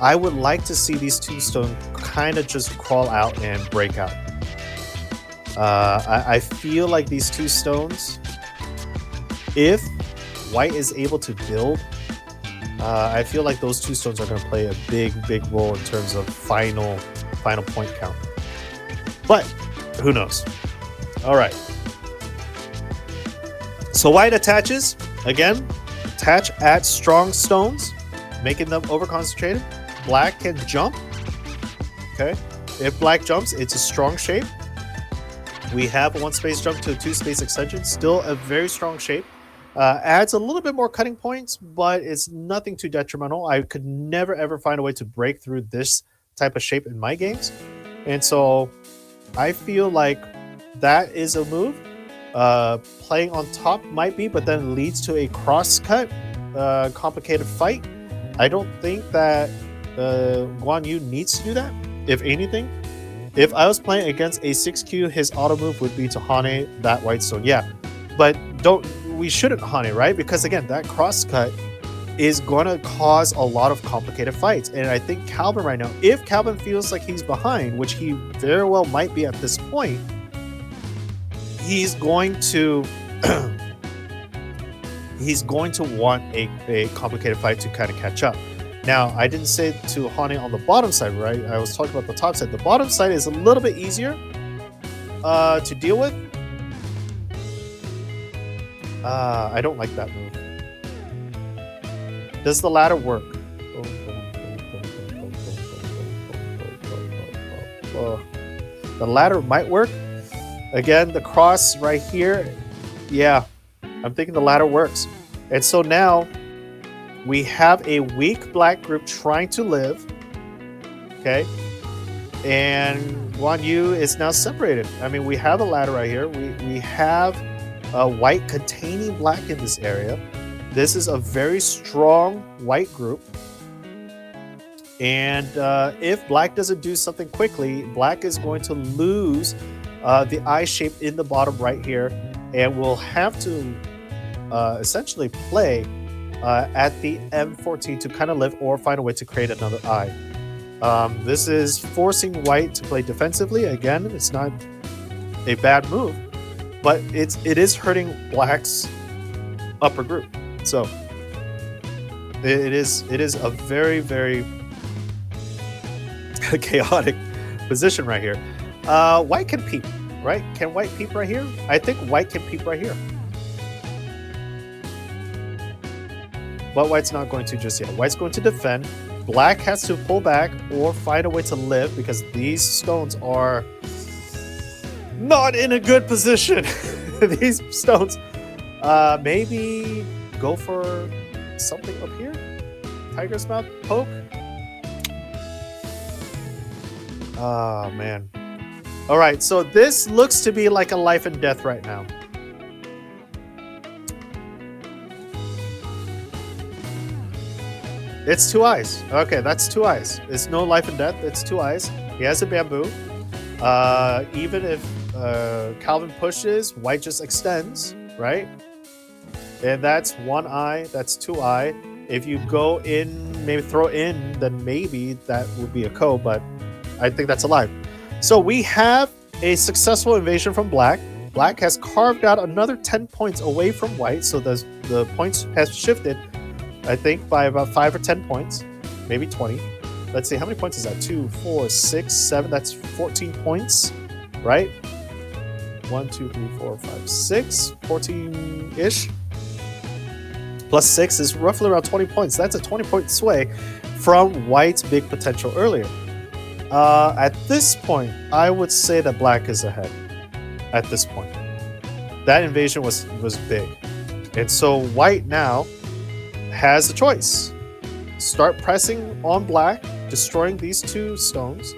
I would like to see these 2 stones kind of just crawl out and break out. I feel like these 2 stones, if white is able to build, I feel like those 2 stones are going to play a big role in terms of final point count. But who knows? All right. So white attaches again. Attach at strong stones, making them over concentrated. Black can jump. Okay, if Black jumps, it's a strong shape. We have a 1 space jump to a 2 space extension. Still a very strong shape. Adds a little bit more cutting points, but it's nothing too detrimental. I could never ever find a way to break through this type of shape in my games, and so I feel like that is a move. Playing on top might be, but then leads to a cross-cut, complicated fight. I don't think that Guan Yu needs to do that. If anything, if I was playing against a 6Q, his auto move would be to Hane that white stone. Yeah, but we shouldn't Hane, right? Because again, that cross-cut is going to cause a lot of complicated fights. And I think Calvin right now, if Calvin feels like he's behind, which he very well might be at this point, he's going to want a complicated fight to kind of catch up. Now, I didn't say to Hane on the bottom side, right? I was talking about the top side. The bottom side is a little bit easier to deal with. I don't like that move. Does the ladder work? The ladder might work. Again, the cross right here, yeah, I'm thinking the ladder works. And so now we have a weak black group trying to live, okay? And Guan Yu is now separated. I mean, we have a ladder right here. We have a white containing black in this area. This is a very strong white group. And if black doesn't do something quickly, black is going to lose the eye shape in the bottom right here, and we'll have to essentially play at the M14 to kind of live or find a way to create another eye. This is forcing white to play defensively. Again, it's not a bad move, but it is hurting black's upper group. So it is a very, very chaotic position right here. White can peep, right? Can white peep right here? I think white can peep right here. But white's not going to just yet. White's going to defend. Black has to pull back or find a way to live because these stones are not in a good position. These stones, maybe go for something up here. Tiger's mouth poke. Oh man. All right, so this looks to be like a life and death right now. It's 2 eyes. Okay, that's 2 eyes. It's no life and death. It's 2 eyes. He has a bamboo. Even if Calvin pushes, white just extends, right? And that's 1 eye. That's 2 eye. If you go in, maybe throw in, then maybe that would be a ko, but I think that's alive. So we have a successful invasion from black. Black has carved out another 10 points away from white, so the points has shifted, I think, by about 5 or 10 points, maybe 20. Let's see, how many points is that? 2, 4, 6, 7. That's 14 points, right? 1, 2, 3, 4, 5, 6. 14-ish. Plus 6 is roughly around 20 points. That's a 20-point sway from white's big potential earlier. At this point, I would say that black is ahead. At this point. That invasion was big. And so white now has a choice. Start pressing on black, destroying these 2 stones,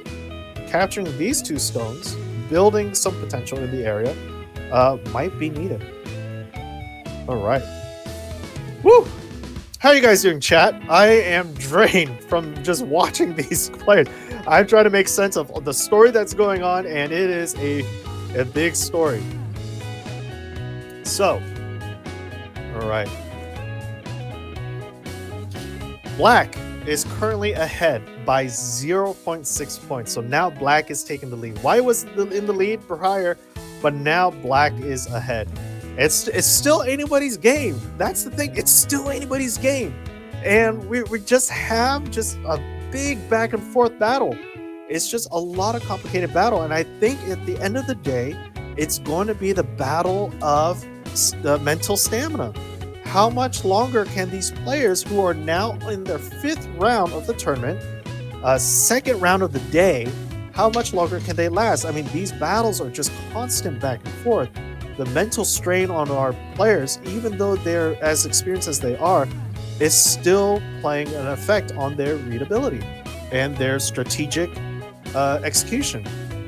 capturing these 2 stones, building some potential in the area, might be needed. All right. Woo! How are you guys doing, chat? I am drained from just watching these players. I'm trying to make sense of the story that's going on, and it is a big story. So, all right. Black is currently ahead by 0.6 points. So now black is taking the lead. White was in the lead prior, but now black is ahead. It's still anybody's game. That's the thing. It's still anybody's game. And we just have just a big back and forth battle. It's just a lot of complicated battle. And I think at the end of the day, it's going to be the battle of mental stamina. How much longer can these players who are now in their 5th round of the tournament, 2nd round of the day, how much longer can they last? I mean, these battles are just constant back and forth. The mental strain on our players, even though they're as experienced as they are, is still playing an effect on their readability and their strategic execution.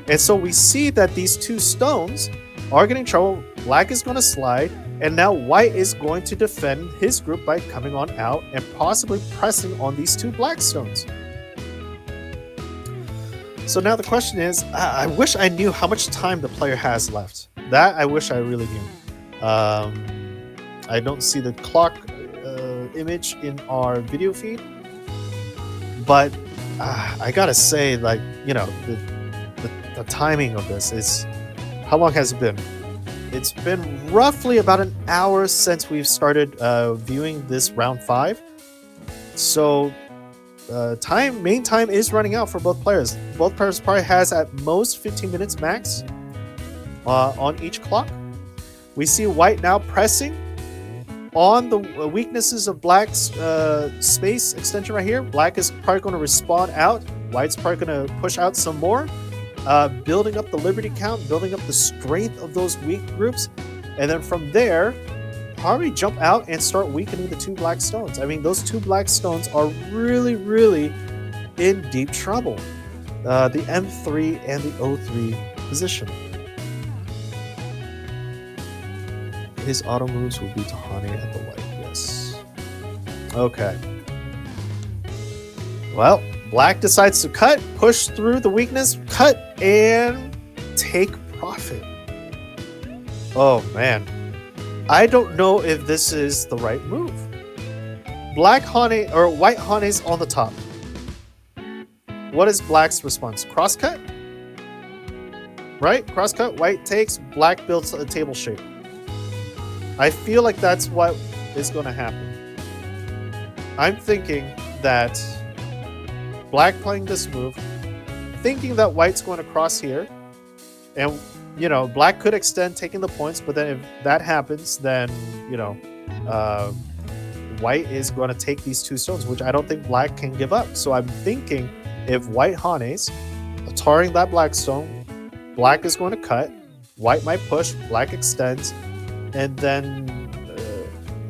And so we see that these 2 stones are getting trouble. Black is going to slide, and now white is going to defend his group by coming on out and possibly pressing on these 2 black stones. So now the question is, I wish I knew how much time the player has left. That I wish I really knew. I don't see the clock image in our video feed, but I gotta say, like, you know, the timing of this is, how long has it been? It's been roughly about an hour since we've started viewing this round 5. So main time is running out for both players. Both players probably has at most 15 minutes max on each clock. We see white now pressing on the weaknesses of black's space extension right here. Black is probably going to respawn out. White's probably going to push out some more, building up the liberty count, building up the strength of those weak groups, and then from there probably jump out and start weakening the 2 black stones. I mean, those 2 black stones are really, really in deep trouble. The M3 and the O3 position. His auto moves will be Tahani at the white. Yes. Okay. Well, black decides to cut, push through the weakness, cut, and take profit. Oh, man. I don't know if this is the right move. Black Hane or white Hane's on the top. What is black's response? Crosscut? Right? Crosscut, white takes, black builds a table shape. I feel like that's what is going to happen. I'm thinking that black playing this move, thinking that white's going to cross here, and black could extend taking the points, but then if that happens, then uh, white is going to take these 2 stones, which I don't think black can give up. So I'm thinking if white hanes, tarring that black stone, black is going to cut, white might push, black extends, and then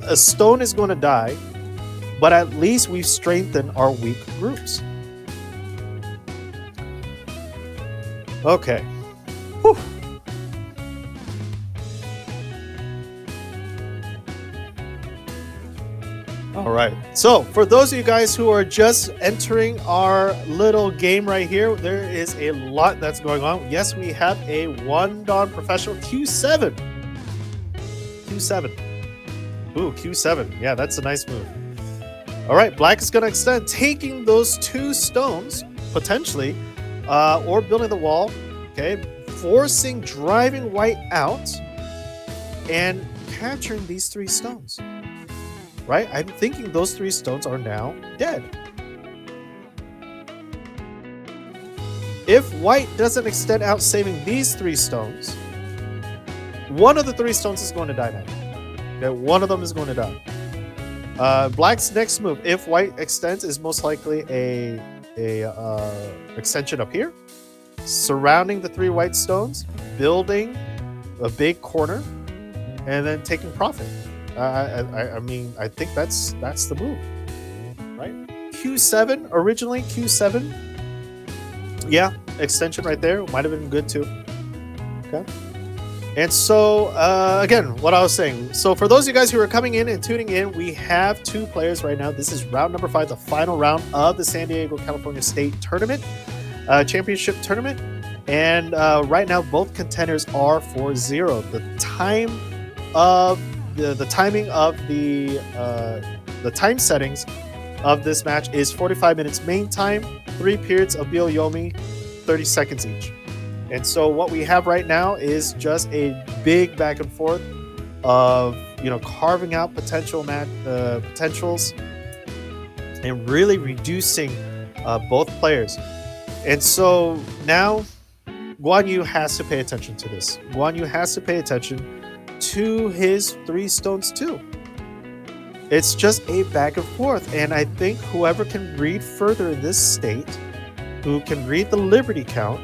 a stone is going to die, but at least we've strengthened our weak groups. Okay. Whew. All right. So for those of you guys who are just entering our little game right here, there is a lot that's going on. Yes, we have a 1-dan professional Q7. Q7. Ooh, Q7. Yeah, that's a nice move. All right, black is going to extend, taking those 2 stones, potentially, or building the wall, okay, driving white out, and capturing these 3 stones. Right? I'm thinking those 3 stones are now dead. If white doesn't extend out saving these 3 stones, one of the 3 stones is going to die now. Okay, one of them is going to die. Black's next move, if white extends, is most likely a extension up here, surrounding the 3 white stones, building a big corner, and then taking profit. I mean, I think that's the move, right? Q7, originally Q7. Yeah, extension right there. Might have been good too. Okay. And so, again, what I was saying. So for those of you guys who are coming in and tuning in, we have 2 players right now. This is round number 5, the final round of the San Diego, California State Tournament, Championship Tournament. And right now, both contenders are 4-0. The time of the timing of the time settings of this match is 45 minutes main time, 3 periods of Byoyomi, 30 seconds each. And so what we have right now is just a big back and forth of carving out potentials and really reducing both players. And so now Guan Yu has to pay attention to this. Guan Yu has to pay attention to his 3 stones too. It's just a back and forth, and I think whoever can read further in this state, who can read the Liberty count,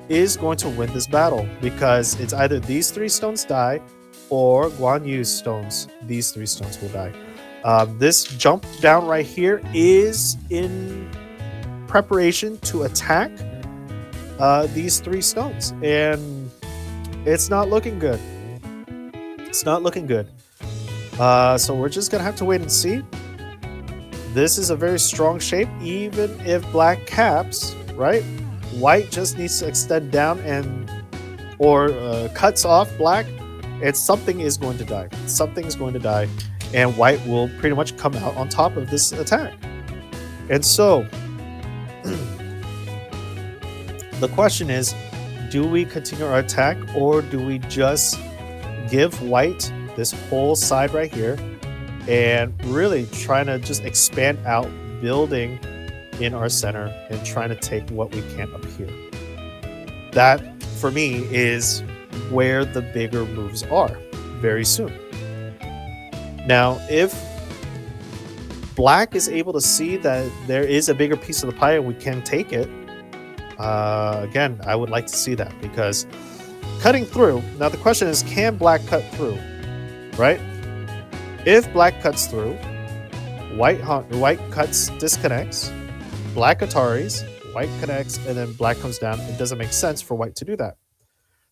is going to win this battle, because it's either these 3 stones die or Guan Yu's stones, these 3 stones will die. This jump down right here is in preparation to attack these 3 stones, and it's not looking good. It's not looking good. So we're just gonna have to wait and see. This is a very strong shape, even if black caps, right? White just needs to extend down or cuts off black, and something is going to die. Something is going to die, and white will pretty much come out on top of this attack. And so the question is, do we continue our attack, or do we just give white this whole side right here and really trying to just expand out, building in our center and trying to take what we can up here? That, for me, is where the bigger moves are very soon. Now, if black is able to see that there is a bigger piece of the pie and we can take it, again, I would like to see that, because cutting through, now the question is, can black cut through, right? If black cuts through, white cuts, disconnects, black Ataris, white connects, and then black comes down. It doesn't make sense for white to do that.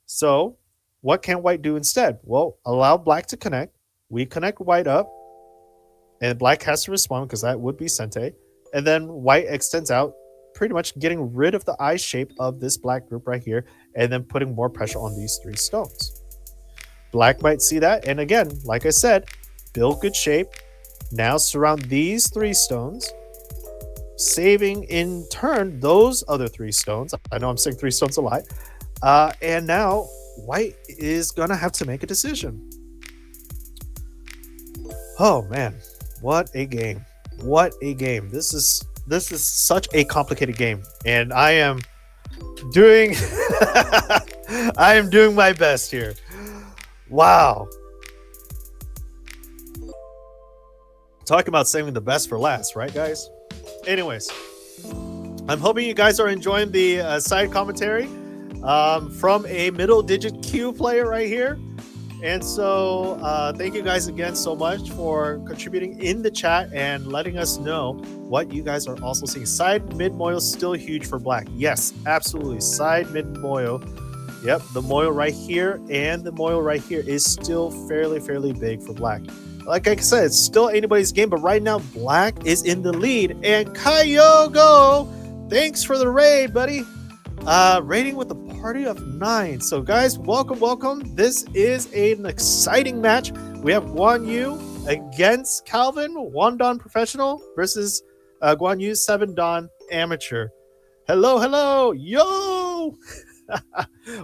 So what can white do instead? Well, allow black to connect. We connect white up, and black has to respond, because that would be Sente. And then white extends out, pretty much getting rid of the eye shape of this black group right here, and then putting more pressure on these 3 stones. Black might see that, and again, like I said, build good shape. Now surround these 3 stones, saving in turn those other 3 stones. I know I'm saying 3 stones a lot. And now white is gonna have to make a decision. Oh man, what a game. What a game. This is such a complicated game, and I am Doing I am doing my best here. Wow. Talking about saving the best for last, right, guys? Anyways, I'm hoping you guys are enjoying the side commentary from a middle digit Q player right here. And so thank you guys again so much for contributing in the chat and letting us know what you guys are also seeing. Side mid moil still huge for black. Yes, absolutely. Side mid moil. Yep, the moil right here and the moil right here is still fairly big for black. Like I said, it's still anybody's game, but right now black is in the lead. And Kyogo, thanks for the raid, buddy. Rating with the party of 9. So guys, welcome. This is an exciting match. We have Guan Yu against Calvin, 1 Dan professional versus Guan Yu, 7 Dan amateur. Hello, yo.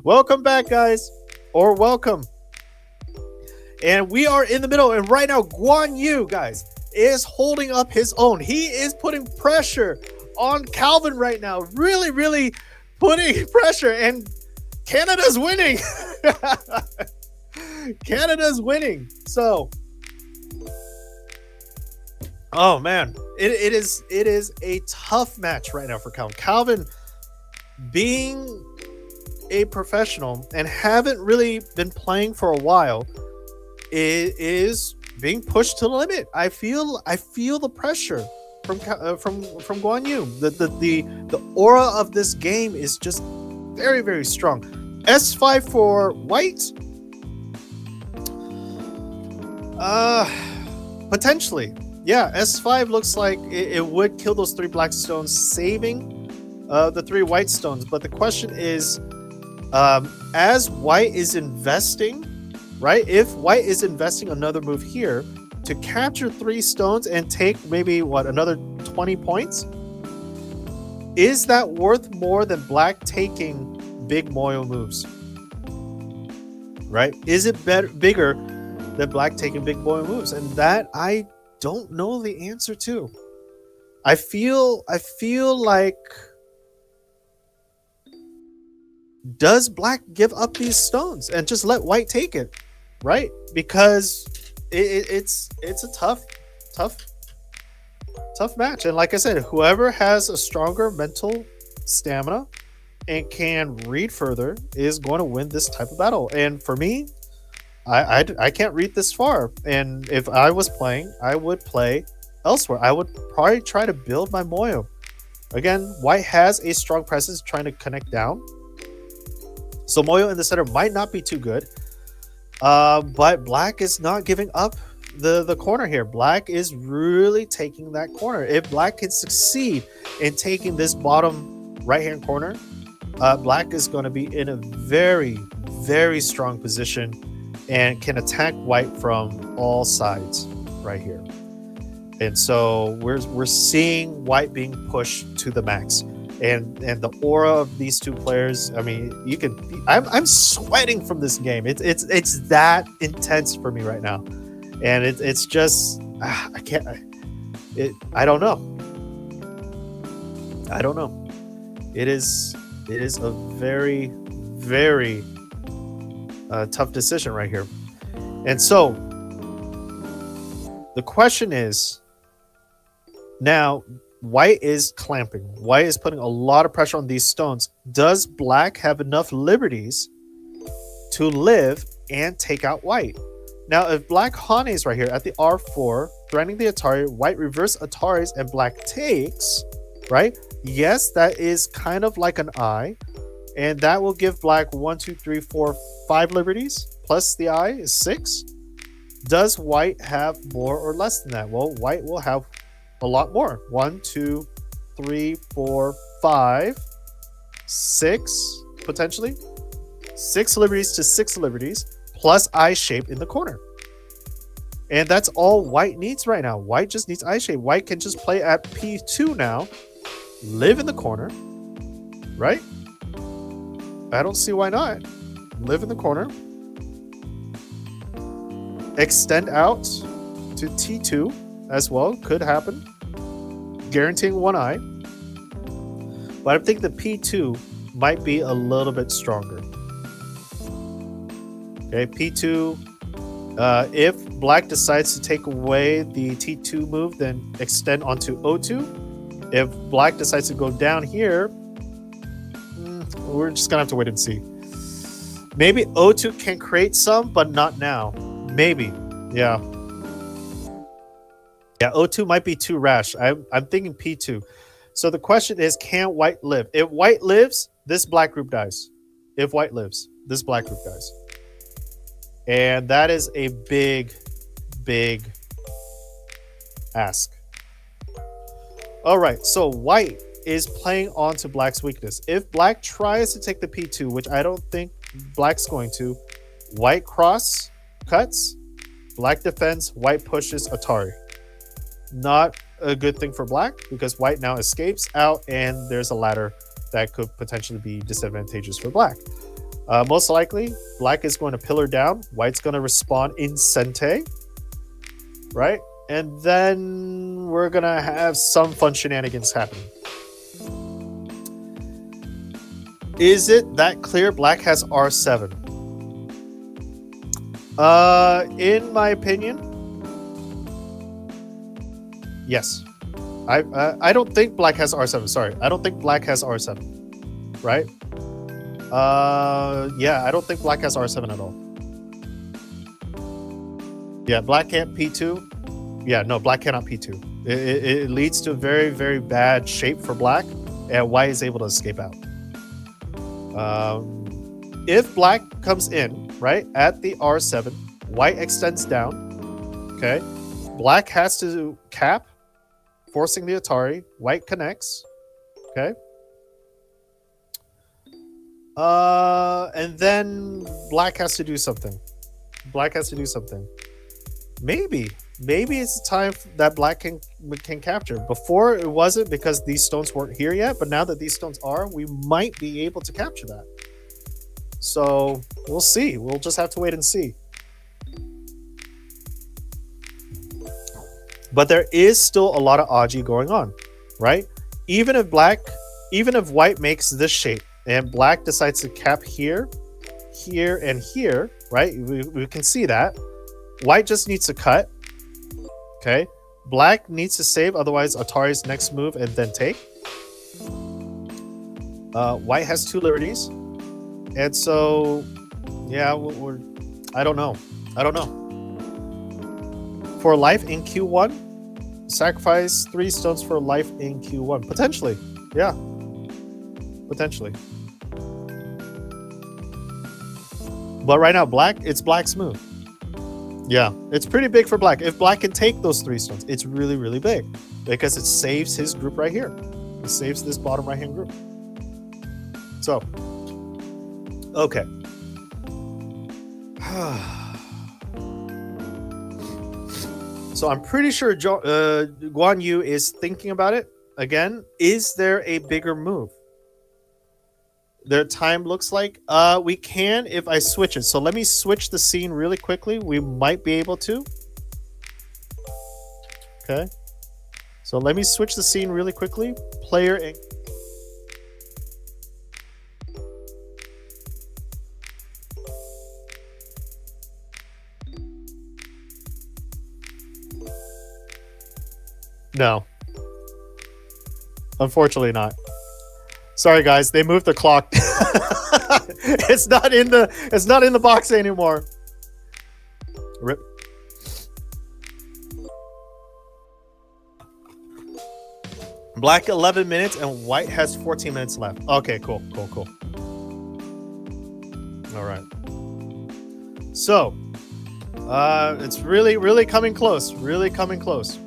Welcome back, guys, or welcome. And we are in the middle, and right now Guan Yu, guys, is holding up his own. He is putting pressure on Calvin right now, really putting pressure, and Canada's winning. Canada's winning. So, oh man, it is a tough match right now for Calvin. Calvin, being a professional and haven't really been playing for a while, is being pushed to the limit. I feel the pressure from Guan Yu. The aura of this game is just very strong. S5 for white. Potentially, yeah. S5 looks like it would kill those 3 black stones, saving the 3 white stones. But the question is, as white is investing, right? If white is investing another move here to capture 3 stones and take maybe another 20 points, is that worth more than black taking big moil moves? Right? Is it bigger than black taking big moil moves? And that I don't know the answer to. I feel like, does black give up these stones and just let white take it? Right? Because it's a tough match. And like I said, whoever has a stronger mental stamina and can read further is going to win this type of battle. And for me, I can't read this far. And if I was playing, I would play elsewhere. I would probably try to build my moil. Again, white has a strong presence trying to connect down, so moil in the center might not be too good. But black is not giving up the corner here. Black is really taking that corner. If black can succeed in taking this bottom right hand corner, black is going to be in a very strong position and can attack white from all sides right here. And so we're seeing white being pushed to the max. And the aura of these 2 players, I mean, I'm sweating from this game. It's that intense for me right now. And it's just, I don't know. It is a very tough decision right here. And so the question is, now white is clamping. White is putting a lot of pressure on these stones. Does black have enough liberties to live and take out white? Now, if black Hanes right here at the R4, threatening the Atari, white reverse Ataris, and black takes, right? Yes, that is kind of like an I. And that will give black 1, 2, 3, 4, 5 liberties. Plus the I is 6. Does white have more or less than that? Well, white will have a lot more. 1, 2, 3, 4, 5, 6, potentially. 6 liberties to 6 liberties, plus I shape in the corner. And that's all white needs right now. White just needs I shape. White can just play at P2 now, live in the corner, right? I don't see why not. Live in the corner. Extend out to T2 as well, could happen, guaranteeing 1 eye. But I think the P2 might be a little bit stronger. Okay, P2. If black decides to take away the T2 move, then extend onto O2. If black decides to go down here, we're just gonna have to wait and see. Maybe O2 can create some, but not now. Maybe. Yeah. Yeah, O2 might be too rash. I'm thinking P2. So the question is, can white live? If white lives, this black group dies. If white lives, this black group dies. And that is a big, big ask. All right, so white is playing onto black's weakness. If black tries to take the P2, which I don't think black's going to, white cross cuts, black defends, white pushes Atari. Not a good thing for black because white now escapes out and there's a ladder that could potentially be disadvantageous for black. Most likely, black is going to pillar down, white's going to respond in Sente, right? And then we're going to have some fun shenanigans happening. Is it that clear black has R7? In my opinion, yes. I don't think black has R7. Sorry, I don't think black has R7. Right? Yeah, I don't think black has R7 at all. Yeah, black can't P2. Yeah, no, black cannot P2. It leads to a very, very bad shape for black, and white is able to escape out. If black comes in, right, at the R7, white extends down, okay? Black has to cap, forcing the Atari. White connects, okay? And then black has to do something. Black has to do something. Maybe it's time that black can capture. Before it wasn't because these stones weren't here yet, but now that these stones are, we might be able to capture that. So we'll see. We'll just have to wait and see. But there is still a lot of Aji going on, right? Even if white makes this shape and black decides to cap here, here, and here, right? We can see that. White just needs to cut. Okay. Black needs to save, otherwise Atari's next move and then take. White has two liberties. And so, yeah, I don't know. For life in Q1, sacrifice 3 stones for life in Q1. Potentially. Yeah. Potentially. But right now, it's black's move. Yeah, it's pretty big for black. If black can take those 3 stones, it's really, really big because it saves his group right here. It saves this bottom right-hand group. So, okay. So I'm pretty sure Guan Yu is thinking about it. Again, is there a bigger move? Their time looks like we can if I switch it. So let me switch the scene really quickly. We might be able to. Okay. So let me switch the scene really quickly. Player and no. Unfortunately not. Sorry guys, they moved the clock. It's not in the box anymore. Rip. Black 11 minutes and white has 14 minutes left. Okay, cool. All right. So, it's really coming close. Really coming close.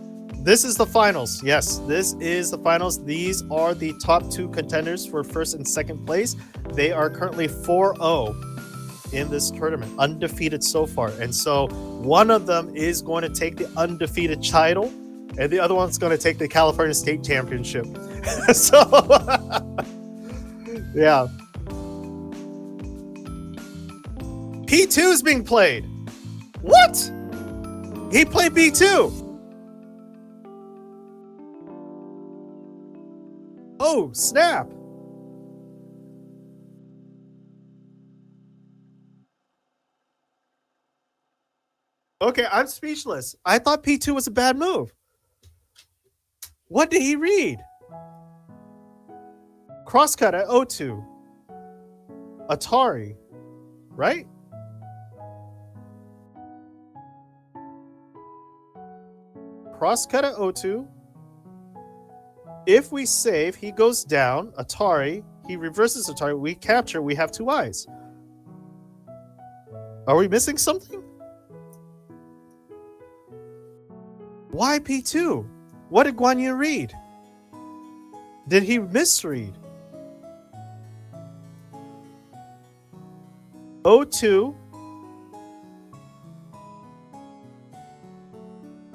This is the finals. Yes, this is the finals. These are the top 2 contenders for first and second place. They are currently 4-0 in this tournament, undefeated so far. And so one of them is going to take the undefeated title, and the other one's going to take the California State Championship. So, yeah. P2 is being played. What? He played B2. Oh, snap. Okay, I'm speechless. I thought P2 was a bad move. What did he read? Crosscut at O2. Atari, right? Crosscut at O2. If we save, he goes down. Atari. He reverses Atari. We capture. We have 2 eyes. Are we missing something? Why P2? What did Guan Yu read? Did he misread? O2.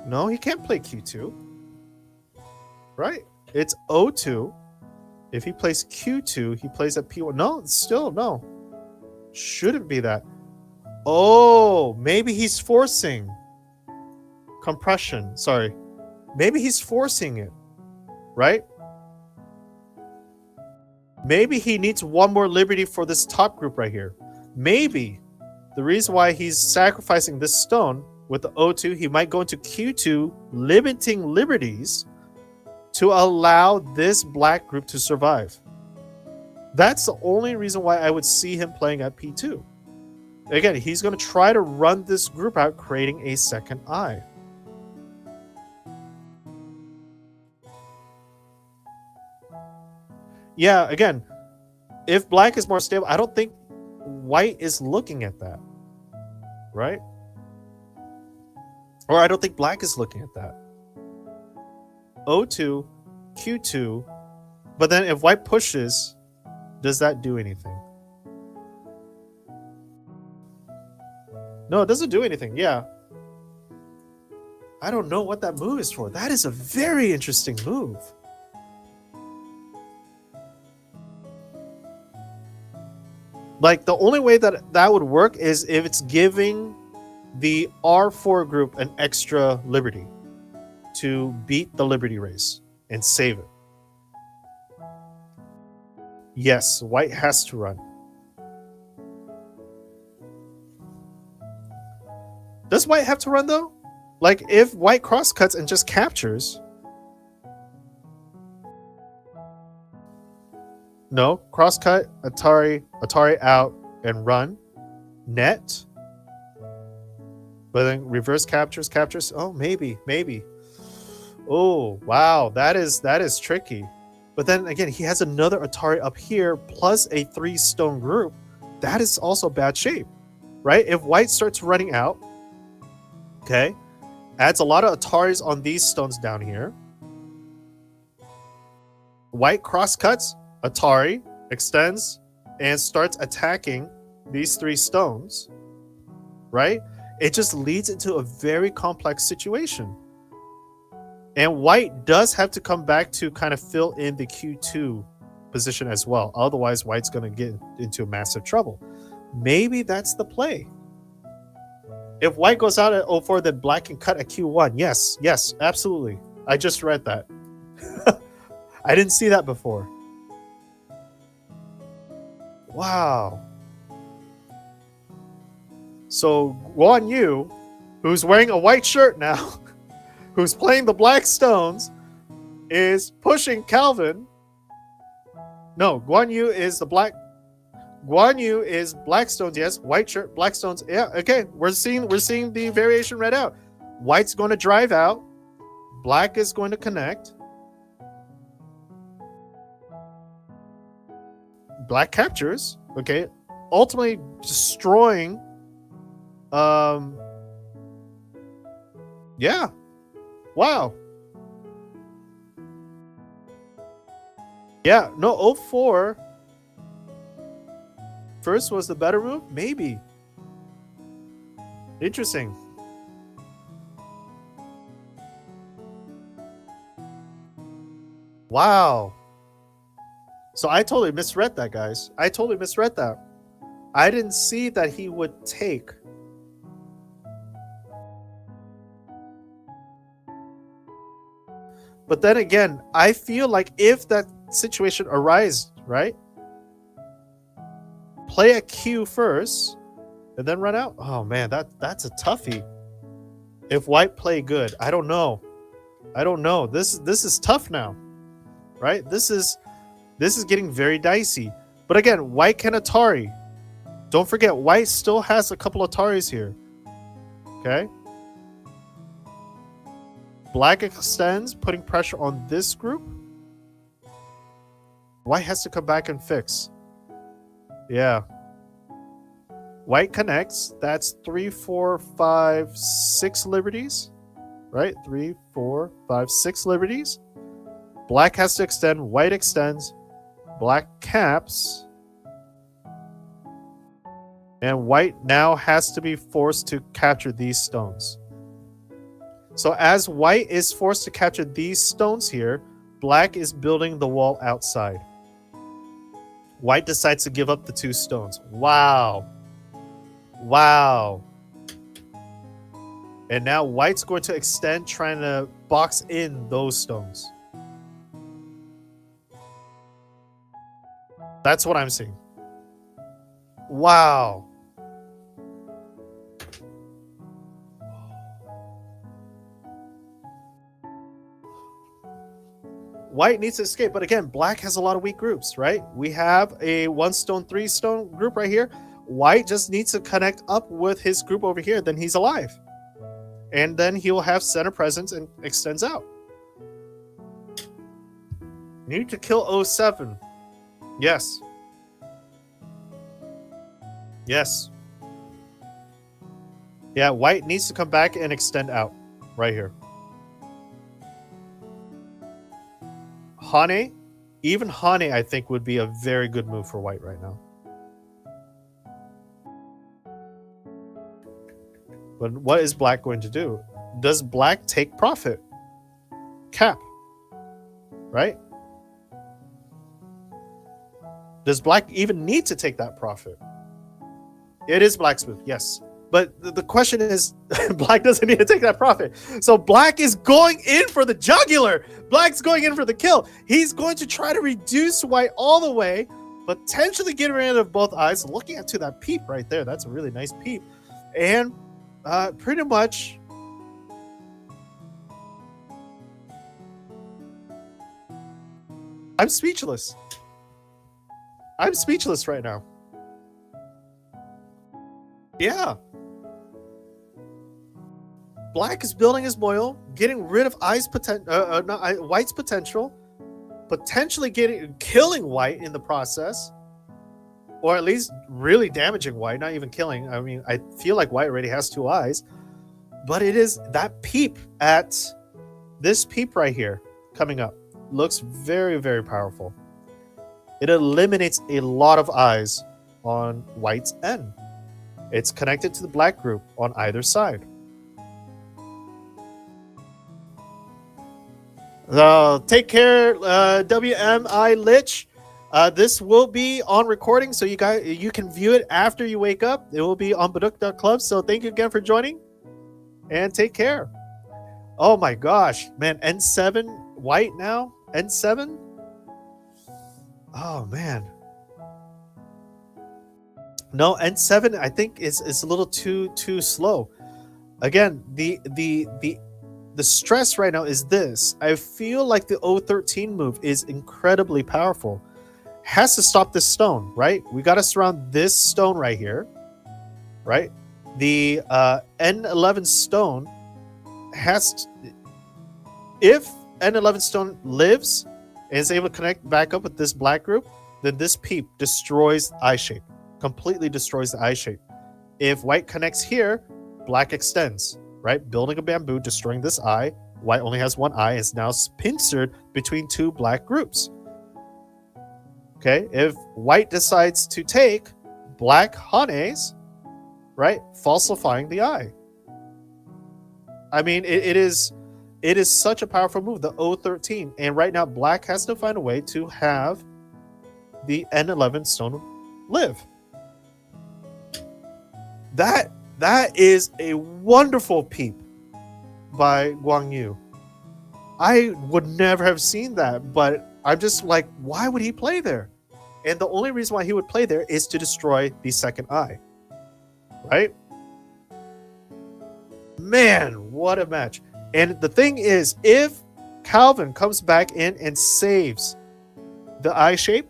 No, he can't play Q2. Right? It's O2. If he plays Q2, he plays at P1. No, still no. Shouldn't be that. Oh, maybe he's forcing compression. Sorry. Maybe he's forcing it. Right? Maybe he needs 1 more liberty for this top group right here. Maybe the reason why he's sacrificing this stone with the O2, he might go into Q2, limiting liberties to allow this black group to survive. That's the only reason why I would see him playing at P2. Again, he's going to try to run this group out, creating a second eye. Yeah, again, if black is more stable, I don't think white is looking at that. Right? Or I don't think black is looking at that. O2, Q2, but then if white pushes, does that do anything? No, it doesn't do anything. Yeah. I don't know what that move is for. That is a very interesting move. Like, the only way that that would work is if it's giving the R4 group an extra liberty to beat the liberty race and save it. Yes, white has to run. Does white have to run though? Like, if white crosscuts and just captures. No, crosscut, Atari out and run. Net. But then reverse captures. Oh, maybe. Oh, wow, that is tricky. But then again, he has another Atari up here plus a 3 stone group. That is also bad shape, right? If white starts running out, okay, adds a lot of Ataris on these stones down here. White crosscuts, Atari extends and starts attacking these 3 stones, right? It just leads into a very complex situation. And white does have to come back to kind of fill in the Q2 position as well. Otherwise, white's going to get into massive trouble. Maybe that's the play. If white goes out at 04, then black can cut at Q1. Yes, absolutely. I just read that. I didn't see that before. Wow. So Guan Yu, who's wearing a white shirt now, who's playing the black stones, is pushing Calvin. No, Guan Yu is the black. Guan Yu is black stones. Yes, white shirt, black stones. Yeah, okay. We're seeing the variation read out. White's going to drive out. Black is going to connect. Black captures. Okay, ultimately destroying. Yeah. Wow. Yeah, no, 04 first was the better move? Maybe. Interesting. Wow. So I totally misread that, guys. I totally misread that. I didn't see that he would take. But then again, I feel like if that situation arises, right? Play a Q first and then run out. Oh man, that's a toughie. If white play good, I don't know. I don't know. This is tough now, right? This is getting very dicey. But again, white can Atari. Don't forget, white still has a couple Ataris here. Okay. Black extends, putting pressure on this group. White has to come back and fix. Yeah. White connects. That's 3, 4, 5, 6 liberties. Right? 3, 4, 5, 6 liberties. Black has to extend. White extends. Black caps. And white now has to be forced to capture these stones. So as white is forced to capture these stones here, black is building the wall outside. White decides to give up the 2 stones. Wow. Wow. And now white's going to extend, trying to box in those stones. That's what I'm seeing. Wow. White needs to escape, but again, black has a lot of weak groups, right? We have a 1 stone, 3 stone group right here. White just needs to connect up with his group over here, then he's alive. And then he will have center presence and extends out. Need to kill 07. Yes. Yes. Yeah, white needs to come back and extend out right here. Hane, even Hane, I think, would be a very good move for white right now. But what is black going to do? Does black take profit? Cap. Right? Does black even need to take that profit? It is black's move, yes. But the question is, black doesn't need to take that profit. So black is going in for the jugular. Black's going in for the kill. He's going to try to reduce white all the way, potentially get rid of both eyes. Looking at that peep right there, that's a really nice peep. And pretty much I'm speechless. I'm speechless right now. Yeah. Black is building his moil, getting rid of white's potential, potentially killing white in the process, or at least really damaging white, not even killing. I mean, I feel like white already has 2 eyes, but it is that peep at this peep right here coming up. Looks very, very powerful. It eliminates a lot of eyes on white's end. It's connected to the black group on either side. Take care, WMI Lich. This will be on recording, so you can view it after you wake up. It will be on Baduk Club. So thank you again for joining, and take care. Oh my gosh, man! N7 white now. N7. Oh man. No, N7 I think is a little too slow. Again, the stress right now is this. I feel like the 013 move is incredibly powerful. Has to stop this stone, right? We got to surround this stone right here, right? The N11 stone has to, if N11 stone lives and is able to connect back up with this black group, then this peep destroys eye shape. Completely destroys the eye shape. If white connects here, black extends, right? Building a bamboo, destroying this eye. White only has 1 eye, is now pincered between 2 black groups. Okay, if white decides to take, black Hanes, right? Falsifying the eye. I mean, it is such a powerful move, the 013. And right now, black has to find a way to have the N11 stone live. That is a wonderful peep by Guang Yu. I would never have seen that, but I'm just like, why would he play there? And the only reason why he would play there is to destroy the second eye, right? man, what a match. And the thing is, if Calvin comes back in and saves the eye shape,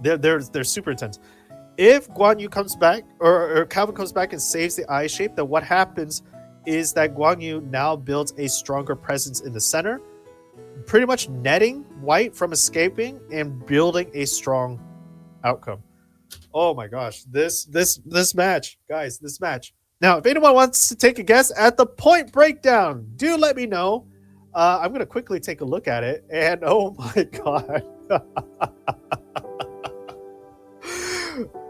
they're super intense. If Guan Yu comes back, or Calvin comes back and saves the eye shape, then what happens is that Guan Yu now builds a stronger presence in the center, pretty much netting White from escaping and building a strong outcome. Oh my gosh, this match, guys, this match. Now, if anyone wants to take a guess at the point breakdown, do let me know. I'm going to quickly take a look at it, and oh my god.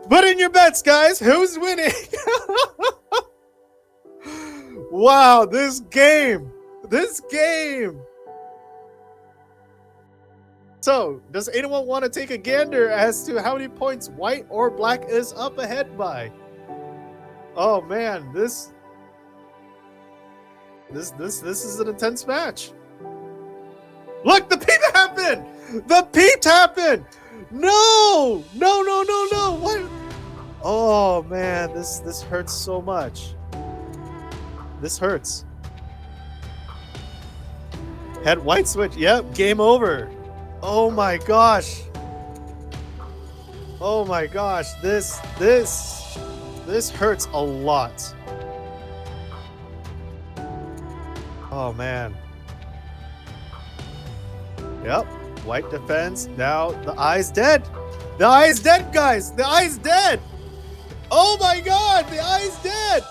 Put in your bets, guys. Who's winning? Wow, this game. So, does anyone want to take a gander as to how many points White or Black is up ahead by? Oh man, this is an intense match. Look, the peep happened. The peep happened. No. What? Oh man, this hurts so much. This hurts. Had White switch. Yep, game over. Oh my gosh. Oh my gosh. This hurts a lot. Oh man. Yep. White defense. Now the eye's dead. The eye's dead, guys. The eye's dead. Oh my god, the eye's dead.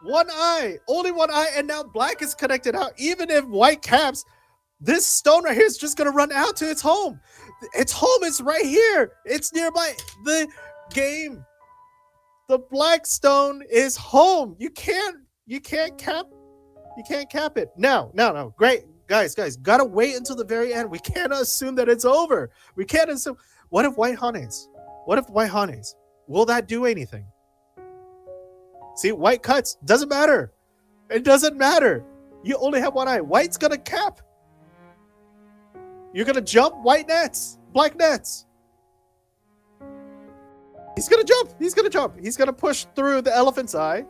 One eye. Only one eye, and now Black is connected out. Even if White caps, this stone right here is just gonna run out to its home. Its home is right here. It's nearby the game. The Black stone is home. You can't cap it. No. Great. Guys, gotta wait until the very end. We can't assume that it's over. We can't assume. What if White Hanes? Will that do anything? See, White cuts. Doesn't matter. It doesn't matter. You only have one eye. White's gonna cap. You're gonna jump. White nets. Black nets. He's gonna jump. He's gonna push through the elephant's eye.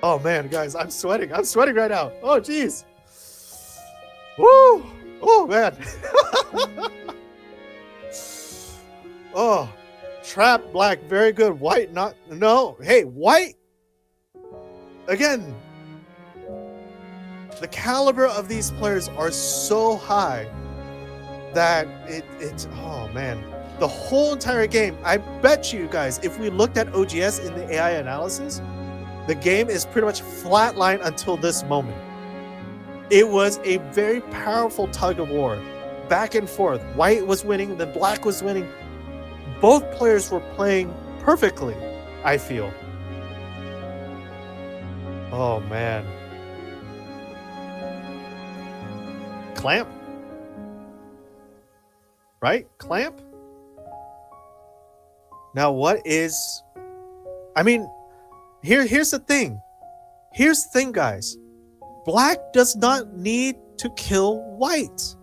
Oh man, guys, I'm sweating right now. Oh jeez. Woo! Oh man. Oh, trap Black, very good. White, not, no. Hey, White. Again, the caliber of these players are so high that it's, oh man. The whole entire game, I bet you guys, if we looked at OGS in the AI analysis, the game is pretty much flatline until this moment. It was a very powerful tug of war, back and forth. White was winning, then Black was winning. Both players were playing perfectly, I feel. Oh man. Clamp. Right? Clamp? Now what is... I mean, here's the thing. Here's the thing, guys. Black does not need to kill White.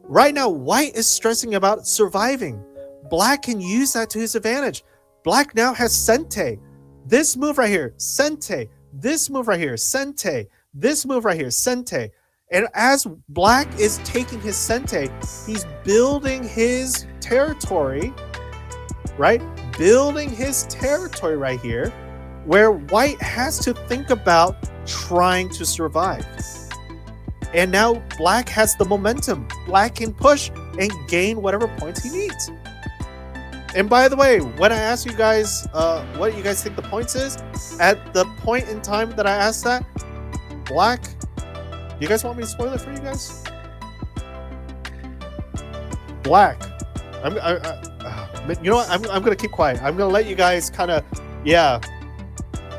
Right now, White is stressing about surviving. Black can use that to his advantage. Black now has Sente. This move right here, Sente. This move right here, Sente. This move right here, Sente. And as Black is taking his Sente, he's building his territory, right? Building his territory right here, where White has to think about trying to survive. And now Black has the momentum. Black can push and gain whatever points he needs. And by the way, when I asked you guys what you guys think the points is, at the point in time that I asked that, Black, do you guys want me to spoil it for you guys? Black, you know what? I'm gonna keep quiet. I'm gonna let you guys kind of, yeah.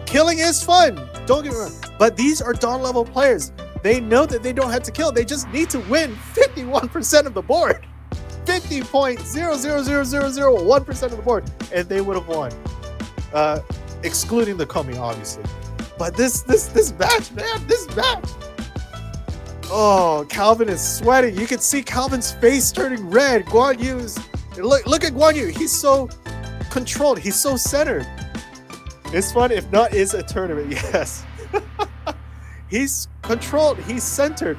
Killing is fun. Don't get me wrong. But these are dawn level players. They know that they don't have to kill. They just need to win 51% of the board. 50.00001% of the board, and they would have won. Excluding the Komi, obviously. But this match, man, this match. Oh, Calvin is sweating. You can see Calvin's face turning red. Guan Yu is... Look at Guan Yu. He's so controlled. He's so centered. It's fun. If not, is a tournament. Yes. He's controlled. He's centered.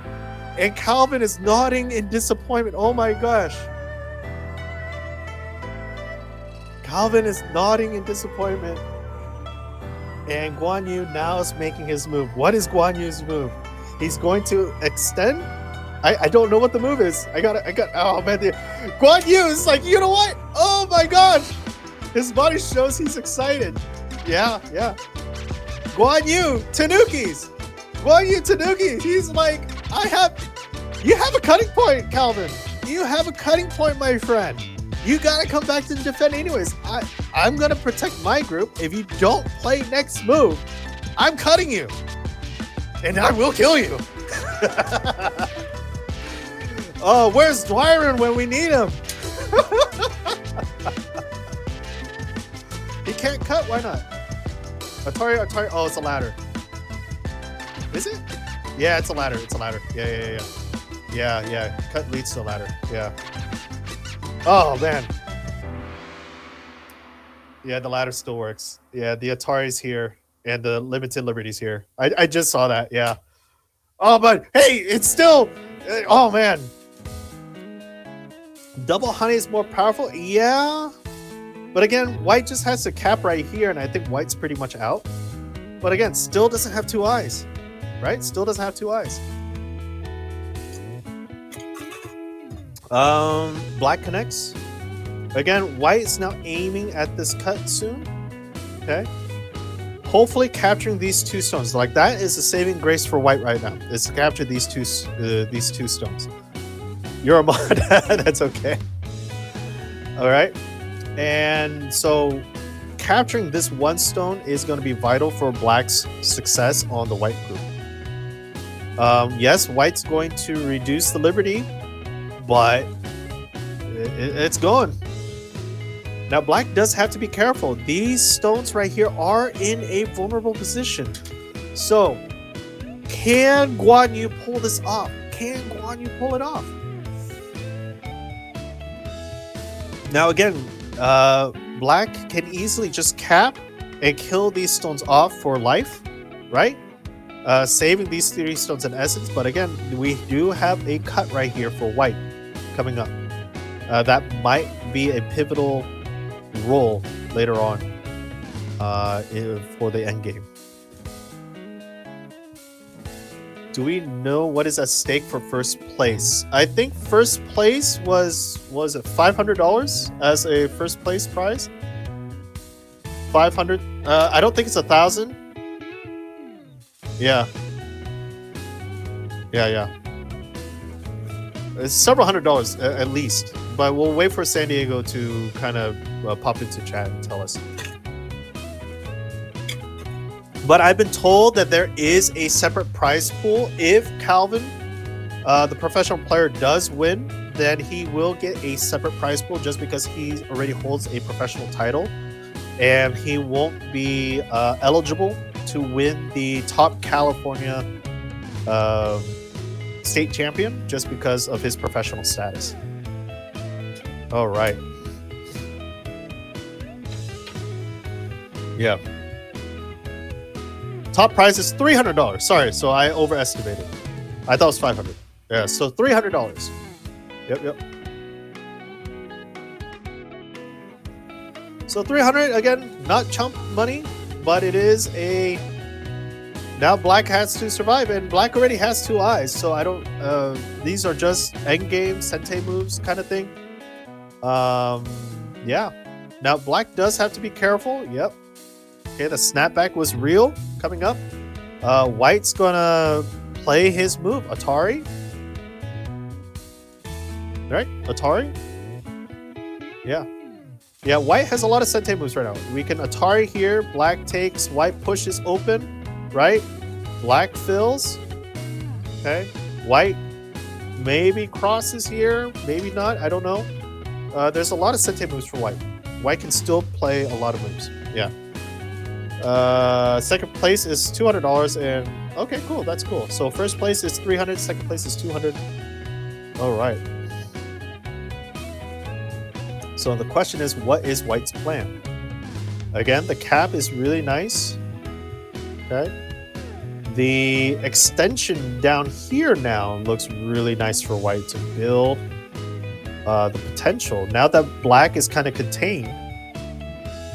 And Calvin is nodding in disappointment. Oh my gosh. Calvin is nodding in disappointment. And Guan Yu now is making his move. What is Guan Yu's move? He's going to extend. I don't know what the move is. I got. Oh man, Guan Yu is like, you know what? Oh my gosh, his body shows he's excited. Yeah. Guan Yu Tanukis. Guan Yu Tanuki. He's like, you have a cutting point, Calvin. You have a cutting point, my friend. You gotta come back to defend anyways. I'm gonna protect my group. If you don't play next move, I'm cutting you. And I will kill you. Oh, where's Dwyron when we need him? He can't cut. Why not? Atari. Oh, it's a ladder. Is it? Yeah, it's a ladder. Yeah. Cut leads to a ladder. Yeah. Oh man. Yeah, the ladder still works. Yeah, the Atari's here. And the limited liberties here. I just saw that. Yeah. Oh, but hey, it's still. Oh man. Double honey is more powerful. Yeah. But again, white just has to cap right here, and I think white's pretty much out. But again, still doesn't have two eyes, right? Still doesn't have two eyes. Black connects. Again, white is now aiming at this cut soon. Okay. Hopefully capturing these two stones. Like that is a saving grace for white right now. Is to capture these two stones. You're a mod. That's okay. All right. And so capturing this one stone is going to be vital for black's success on the white group. Yes, white's going to reduce the liberty, but it's going. Now, black does have to be careful. These stones right here are in a vulnerable position. So, can Guan Yu pull this off? Can Guan Yu pull it off? Now, again, black can easily just cap and kill these stones off for life, right? Saving these 3 stones in essence. But again, we do have a cut right here for white coming up. That might be a pivotal role later on for the end game. Do we know what is at stake for first place? I think first place was it $500 as a first place prize? 500. I don't think it's 1,000. Yeah. It's several $100s at least. But we'll wait for San Diego to kind of pop into chat and tell us. But I've been told that there is a separate prize pool. If Calvin, the professional player, does win, then he will get a separate prize pool just because he already holds a professional title. And he won't be eligible to win the top California state champion just because of his professional status. All right. Yeah. Top prize is $300. Sorry, so I overestimated. I thought it was $500. Yeah, so $300. Yep. So $300 again, not chump money, but it is a. Now black has to survive, and black already has 2 eyes. So I don't. These are just end game sente moves kind of thing. Yeah. Now black does have to be careful. Yep. Okay, the snapback was real coming up. White's gonna play his move. Atari. Right? Atari? Yeah. Yeah, white has a lot of sente moves right now. We can Atari here. Black takes. White pushes open. Right? Black fills. Okay. White maybe crosses here. Maybe not. I don't know. There's a lot of sente moves for white. White can still play a lot of moves. Yeah. Second place is $200, and Okay, cool. That's cool. So first place is 300, second place is 200. All right. So the question is, what is White's plan? Again, the cap is really nice. Okay. The extension down here now looks really nice for White to build the potential. Now that Black is kind of contained,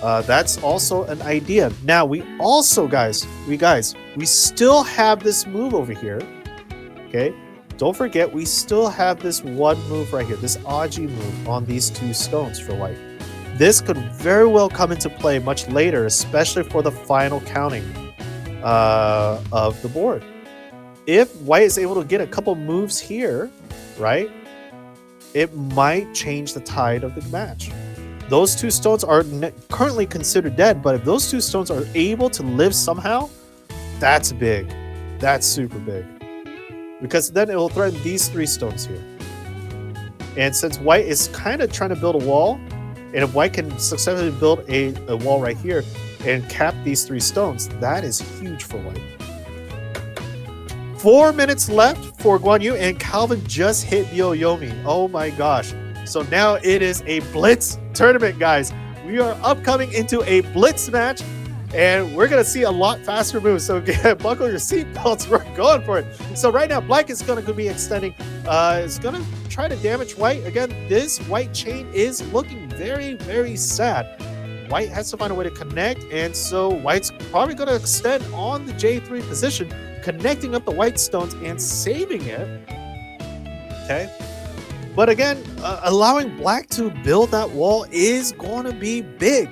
that's also an idea. Now we also, we still have this move over here. Okay. Don't forget, we still have this one move right here, this Aji move on these two stones for White. This could very well come into play much later, especially for the final counting of the board. If White is able to get a couple moves here, right, it might change the tide of the match. Those two stones are currently considered dead, but if those two stones are able to live somehow, that's big. That's super big. Because then it will threaten these three stones here. And since White is kind of trying to build a wall, and if White can successfully build a wall right here and cap these three stones, that is huge for White. 4 minutes left for Guan Yu, and Calvin just hit Yoyomi. Oh my gosh. So now it is a blitz tournament, guys. We are upcoming into a blitz match, and we're going to see a lot faster moves. So buckle your seatbelts. We're going for it. So right now, Black is going to be extending. Is going to try to damage White. Again, this White chain is looking very, very sad. White has to find a way to connect, and so White's probably going to extend on the J3 position, connecting up the White stones and saving it. Okay. But again, allowing Black to build that wall is going to be big.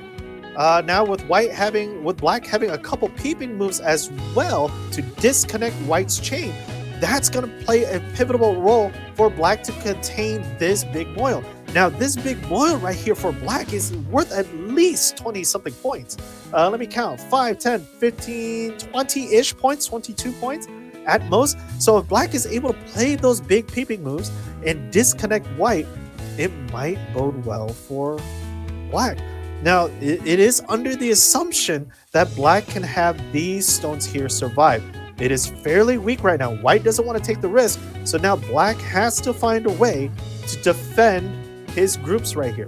Now with Black having a couple peeping moves as well to disconnect White's chain, that's going to play a pivotal role for Black to contain this big moil. Now this big moil right here for Black is worth at least 20 something points. Let me count: 5, 10, 15, 20-ish points, 22 points at most. So if Black is able to play those big peeping moves and disconnect White, it might bode well for Black. Now, it is under the assumption that Black can have these stones here survive. It is fairly weak right now. White doesn't want to take the risk, so now Black has to find a way to defend his groups right here.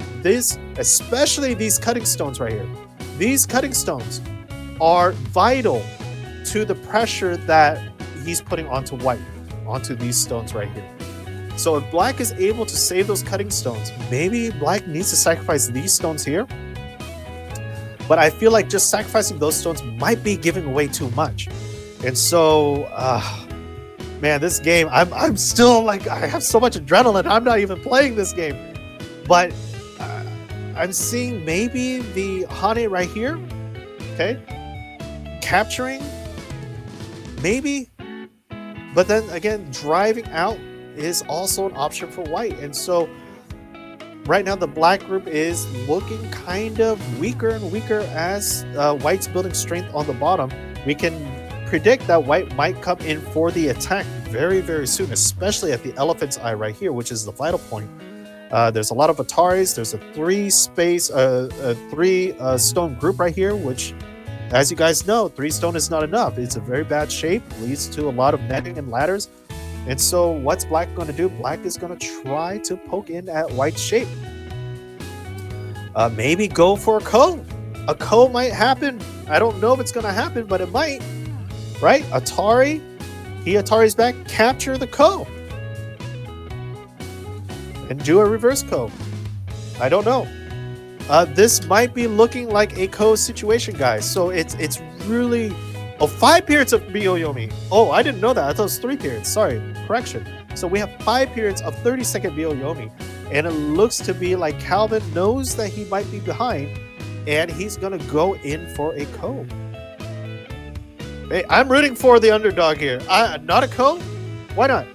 Especially these cutting stones right here. These cutting stones are vital to the pressure that he's putting onto White, onto these stones right here. So if Black is able to save those cutting stones, maybe Black needs to sacrifice these stones here. But I feel like just sacrificing those stones might be giving away too much. And so, man, this game, I'm still like, I have so much adrenaline. I'm not even playing this game. But I'm seeing maybe the Hane right here. Okay. Capturing. Maybe. But then again, driving out is also an option for White. And so right now the Black group is looking kind of weaker and weaker as White's building strength on the bottom. We can predict that White might come in for the attack very, very soon, especially at the Elephant's Eye right here, which is the vital point. There's a lot of Ataris. There's a three stone group right here, which, as you guys know, 3 stone is not enough. It's a very bad shape, leads to a lot of netting and ladders. And so what's Black going to do? Black is going to try to poke in at White's shape. Maybe go for a Ko. A Ko might happen. I don't know if it's going to happen, but it might. Right? Atari. Atari's back. Capture the Ko. And do a reverse Ko. I don't know. This might be looking like a Ko situation, guys. So it's really... Oh, 5 periods of Miyoyomi. Oh, I didn't know that. I thought it was 3 periods. Sorry. Correction. So we have 5 periods of 30-second Miyoyomi. And it looks to be like Calvin knows that he might be behind. And he's going to go in for a Ko. Hey, I'm rooting for the underdog here. Not a Ko? Why not?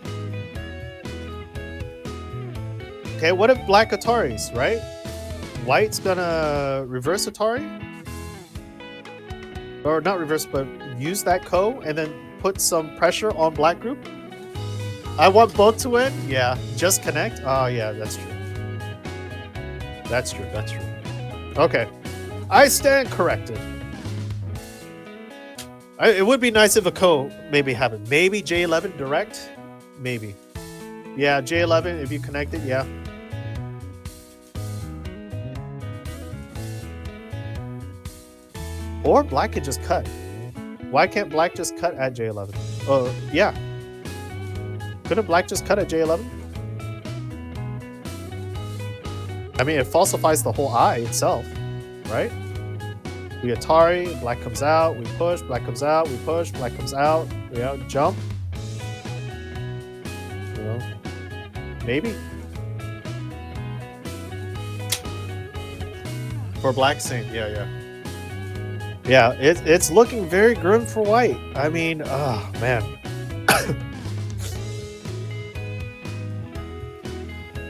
Okay, what if Black Ataris, right? White's going to reverse Atari? Or not reverse, but use that Ko and then put some pressure on Black group. I want both to win. Yeah, just connect. Oh yeah, that's true. That's true. That's true. Okay, I stand corrected. It would be nice if a co maybe happened. Maybe J11 direct, maybe. Yeah, J11 if you connect it, yeah. Or black could just cut. Why can't black just cut at J11? Oh, yeah. Couldn't black just cut at J11? I mean, it falsifies the whole eye itself, right? We Atari, black comes out, we push, black comes out, we push, black comes out, jump. You know, maybe. For black, same, yeah. Yeah, it's looking very grim for white. I mean, oh, man.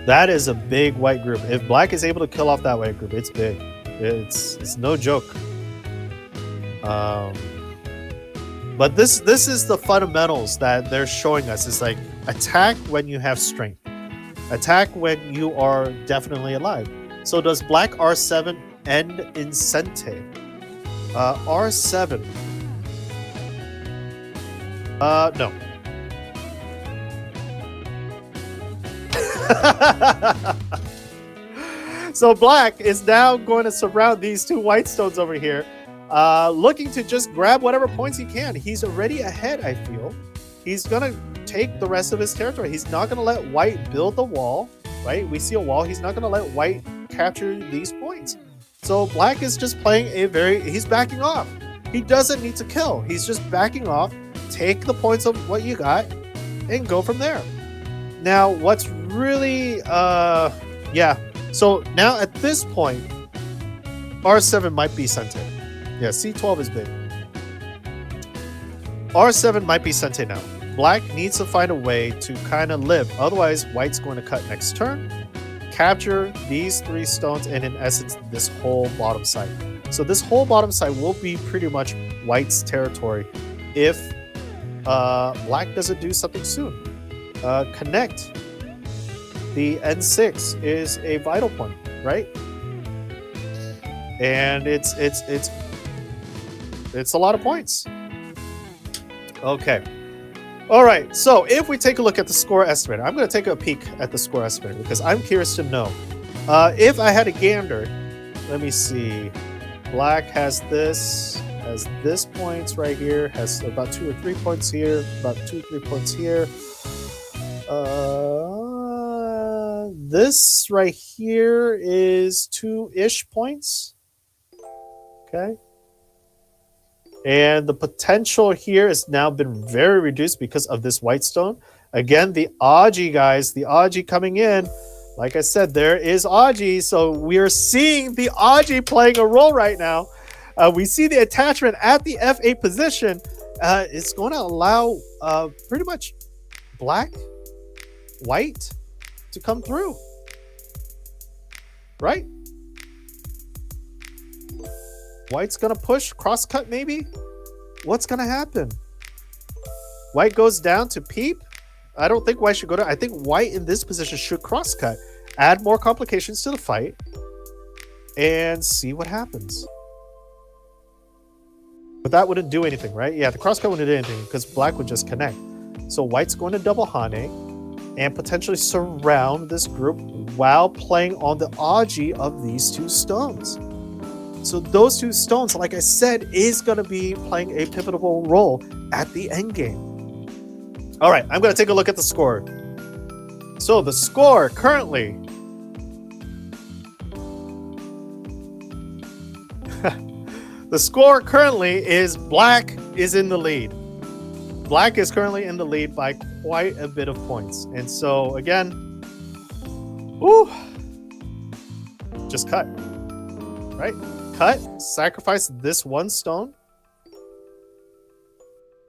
That is a big white group. If black is able to kill off that white group, it's big. It's no joke. But this is the fundamentals that they're showing us. It's like attack when you have strength. Attack when you are definitely alive. So does black R7 end in Sente? R7. No. So black is now going to surround these two white stones over here, looking to just grab whatever points he can. He's already ahead, I feel. He's going to take the rest of his territory. He's not going to let white build the wall, right? We see a wall. He's not going to let white capture these points. So black is just playing he's backing off. He doesn't need to kill. He's just backing off, take the points of what you got, and go from there. Now, what's really, yeah. So now at this point, R7 might be Sente. Yeah, C12 is big. R7 might be Sente now. Black needs to find a way to kind of live. Otherwise, white's going to cut next turn, capture these 3 stones, and in essence, this whole bottom side. So this whole bottom side will be pretty much white's territory if black doesn't do something soon. Connect the N6 is a vital point, right? And it's a lot of points. Okay. All right. So if we take a look at the score estimator, I'm going to take a peek at the score estimator because I'm curious to know. If I had a gander, let me see. Black has this points right here, has about 2 or 3 points here, about 2 or 3 points here. This right here is 2-ish points. Okay. And the potential here has now been very reduced because of this white stone. Again, the Aji guys, the Aji coming in. Like I said, there is Aji. So we are seeing the Aji playing a role right now. We see the attachment at the F8 position. It's going to allow pretty much black, white to come through. Right? White's going to push, cross-cut maybe? What's going to happen? White goes down to peep. I don't think white should go down. I think white in this position should cross-cut. Add more complications to the fight. And see what happens. But that wouldn't do anything, right? Yeah, the cross-cut wouldn't do anything because black would just connect. So white's going to double Hane and potentially surround this group while playing on the Aji of these 2 stones. So those 2 stones, like I said, is going to be playing a pivotal role at the end game. All right, I'm going to take a look at the score. So the score currently... the score currently is black is in the lead. Black is currently in the lead by quite a bit of points. And so, again, just cut, right? Cut, sacrifice this 1 stone.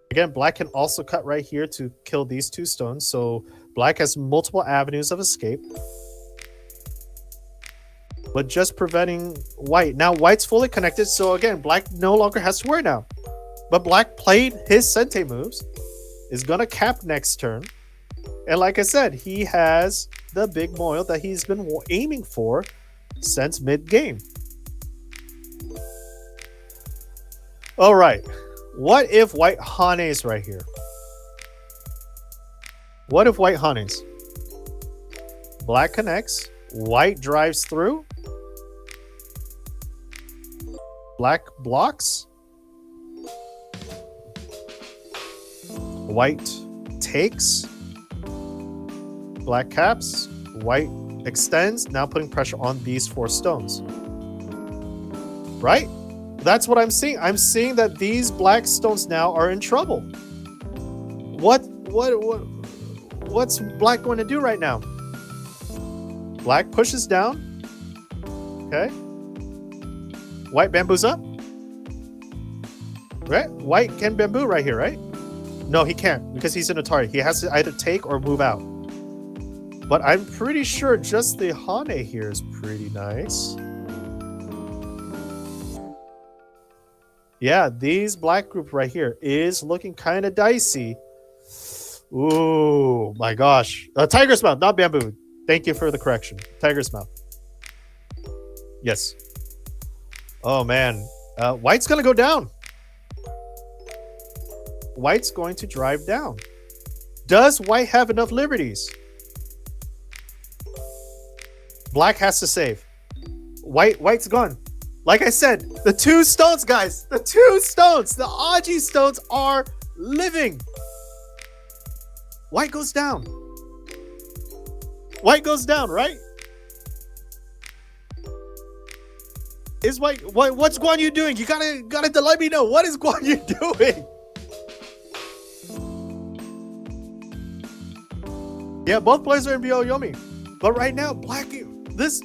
Again, black can also cut right here to kill these 2 stones. So black has multiple avenues of escape. But just preventing white. Now white's fully connected. So again, black no longer has to worry now. But black played his Sente moves. Is going to cap next turn. And like I said, he has the big moil that he's been aiming for since mid-game. All right. What if white Hane's right here? What if white Hane's? Black connects. White drives through. Black blocks. White takes. Black caps. White extends. Now putting pressure on these 4 stones. Right? That's what I'm seeing. I'm seeing that these black stones now are in trouble. What's black going to do right now? Black pushes down. Okay. White bamboos up. Right? White can bamboo right here, right? No, he can't because he's an Atari. He has to either take or move out. But I'm pretty sure just the Hane here is pretty nice. Yeah, these black group right here is looking kind of dicey. Ooh, my gosh. Tiger's Mouth, not bamboo. Thank you for the correction. Tiger's Mouth. Yes. Oh, man. White's going to go down. White's going to drive down. Does white have enough liberties? Black has to save. White's gone. Like I said, the 2 stones, guys. The 2 stones. The Aji stones are living. White goes down. White goes down, right? Is white? What's Guan Yu doing? You gotta let me know. What is Guan Yu doing? Yeah, both players are in Yomi, but right now, this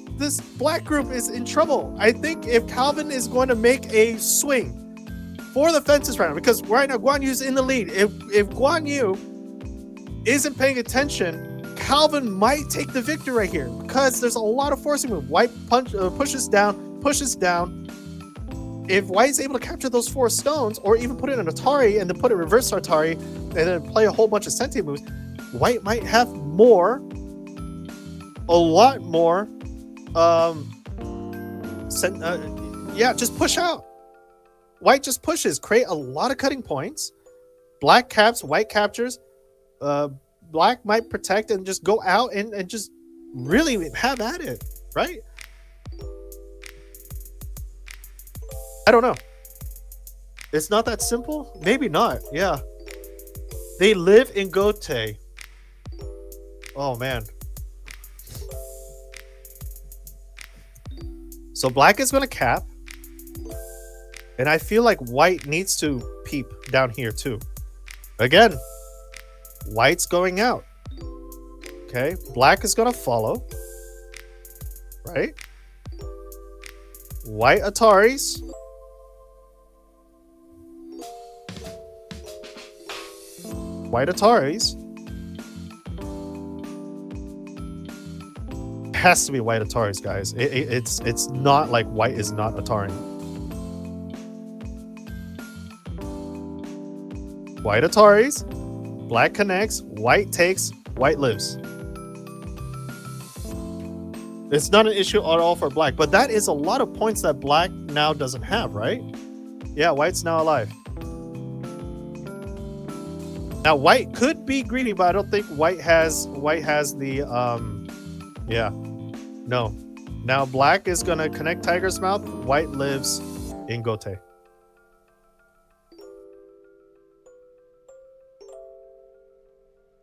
black group is in trouble. I think if Calvin is going to make a swing for the fences right now, because right now Guan Yu's in the lead. If Guan Yu isn't paying attention, Calvin might take the victory right here because there's a lot of forcing move. White pushes down. If White's able to capture those 4 stones, or even put it in Atari and then put it reverse Atari and then play a whole bunch of sentient moves, White might have a lot more. Just push out. White just pushes, create a lot of cutting points. Black caps, white captures. Black might protect and just go out and just really have at it, right? I don't know. It's not that simple? Maybe not, yeah. They live in Gote. Oh, man. So black is going to cap. And I feel like white needs to peep down here too. Again, white's going out. Okay, black is going to follow. Right? White Ataris. White Ataris. Has to be white Ataris, guys. It's not like white is not Atari. White Ataris, black connects, white takes, white lives. It's not an issue at all for black, but that is a lot of points that black now doesn't have, right? Yeah, white's now alive. Now white could be greedy, but I don't think white has the yeah. No. Now black is gonna connect Tiger's Mouth. White lives in Gote.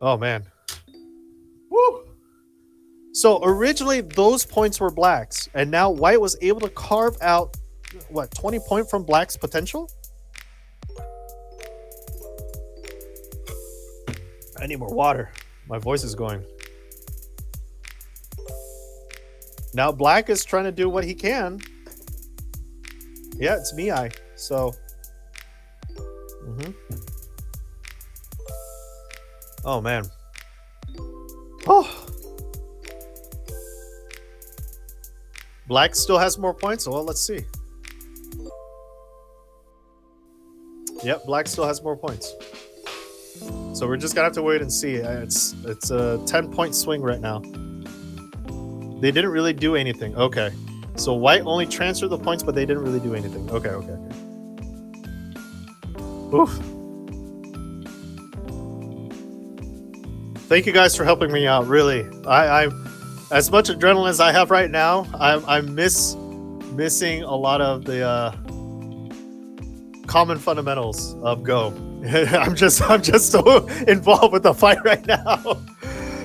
Oh man. Woo! So originally those points were black's, and now white was able to carve out what, 20 point from black's potential? I need more water. My voice is going. Now black is trying to do what he can. Yeah, it's Mii. So. Oh man. Oh. Black still has more points. Well, let's see. Yep, black still has more points. So we're just gonna have to wait and see. It's a 10-point swing right now. They didn't really do anything. Okay. So white only transferred the points, but they didn't really do anything. Okay. Oof. Thank you guys for helping me out. Really, I'm as much adrenaline as I have right now. I'm missing a lot of the common fundamentals of Go. I'm just so involved with the fight right now.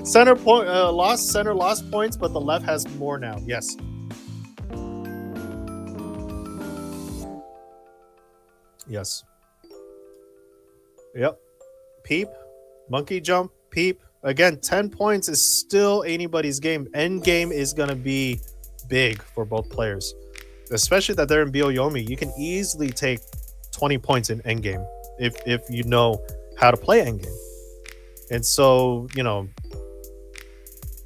Center point lost points, but the left has more now. Yes. Yes. Yep. Peep, monkey jump, peep. Again, 10 points is still anybody's game. End game is gonna be big for both players, especially that they're in Byoyomi. You can easily take 20 points in end game if you know how to play end game. And so,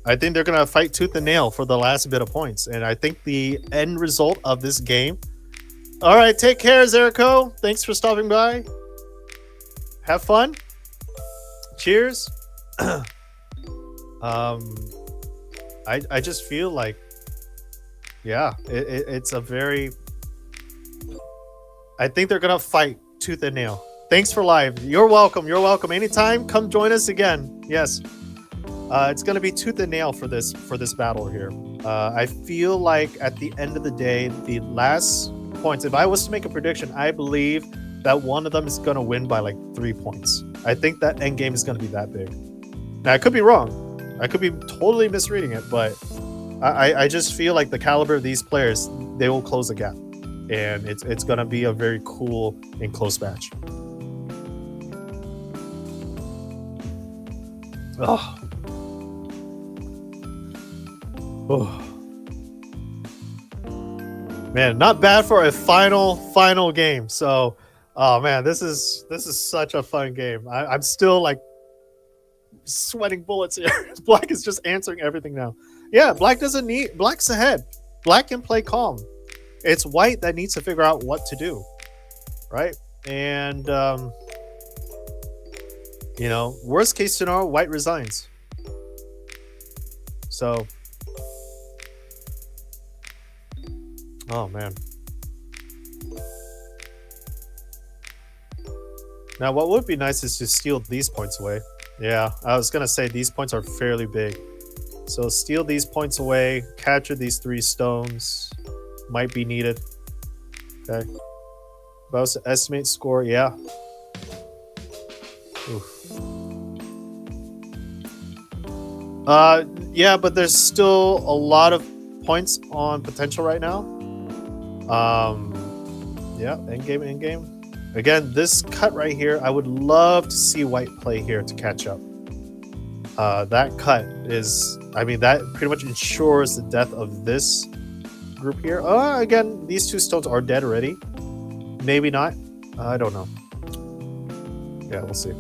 I think they're gonna fight tooth and nail for the last bit of points. And I think the end result of this game. All right, take care, Zerico. Thanks for stopping by. Have fun. Cheers. I just feel like, yeah, it's a very. I think they're gonna fight tooth and nail. Thanks for live. You're welcome. You're welcome. Anytime, come join us again. Yes. It's gonna be tooth and nail for this battle here. I feel like at the end of the day, the last points. If I was to make a prediction, I believe that one of them is gonna win by like 3 points. I think that end game is gonna be that big. Now I could be wrong. I could be totally misreading it, but I just feel like the caliber of these players, they will close the gap, and it's gonna be a very cool and close match. Oh. Oh. Man, not bad for a final game. So, oh man, this is such a fun game. I'm still like sweating bullets here. Black is just answering everything now. Yeah, Black's ahead. Black can play calm. It's White that needs to figure out what to do, right? And worst case scenario, White resigns. So, oh man. Now, what would be nice is to steal these points away. Yeah, I was gonna say these points are fairly big. So steal these points away, capture these 3 stones. Might be needed. Okay. If I was to estimate score, yeah. Oof. Yeah, but there's still a lot of points on potential right now. Yeah, end game. Again, this cut right here, I would love to see White play here to catch up. That cut is, that pretty much ensures the death of this group here. Again, these 2 stones are dead already. Maybe not. I don't know. Yeah, we'll see.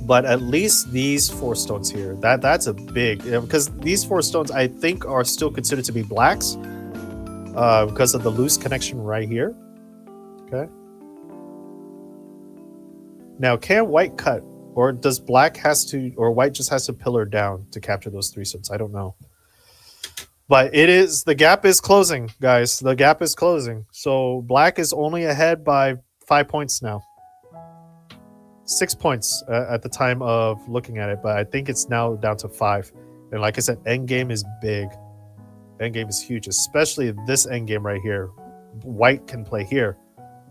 But at least these 4 stones here, that's a big, because these 4 stones I think are still considered to be Blacks because of the loose connection right here. Okay. Now, can White cut, or does Black or White just has to pillar down to capture those 3 stones? I don't know. But the gap is closing, guys. The gap is closing. So Black is only ahead by 5 points now. 6 points at the time of looking at it, but I think it's now down to 5. And like I said, endgame is big. Endgame is huge, especially this endgame right here. White can play here,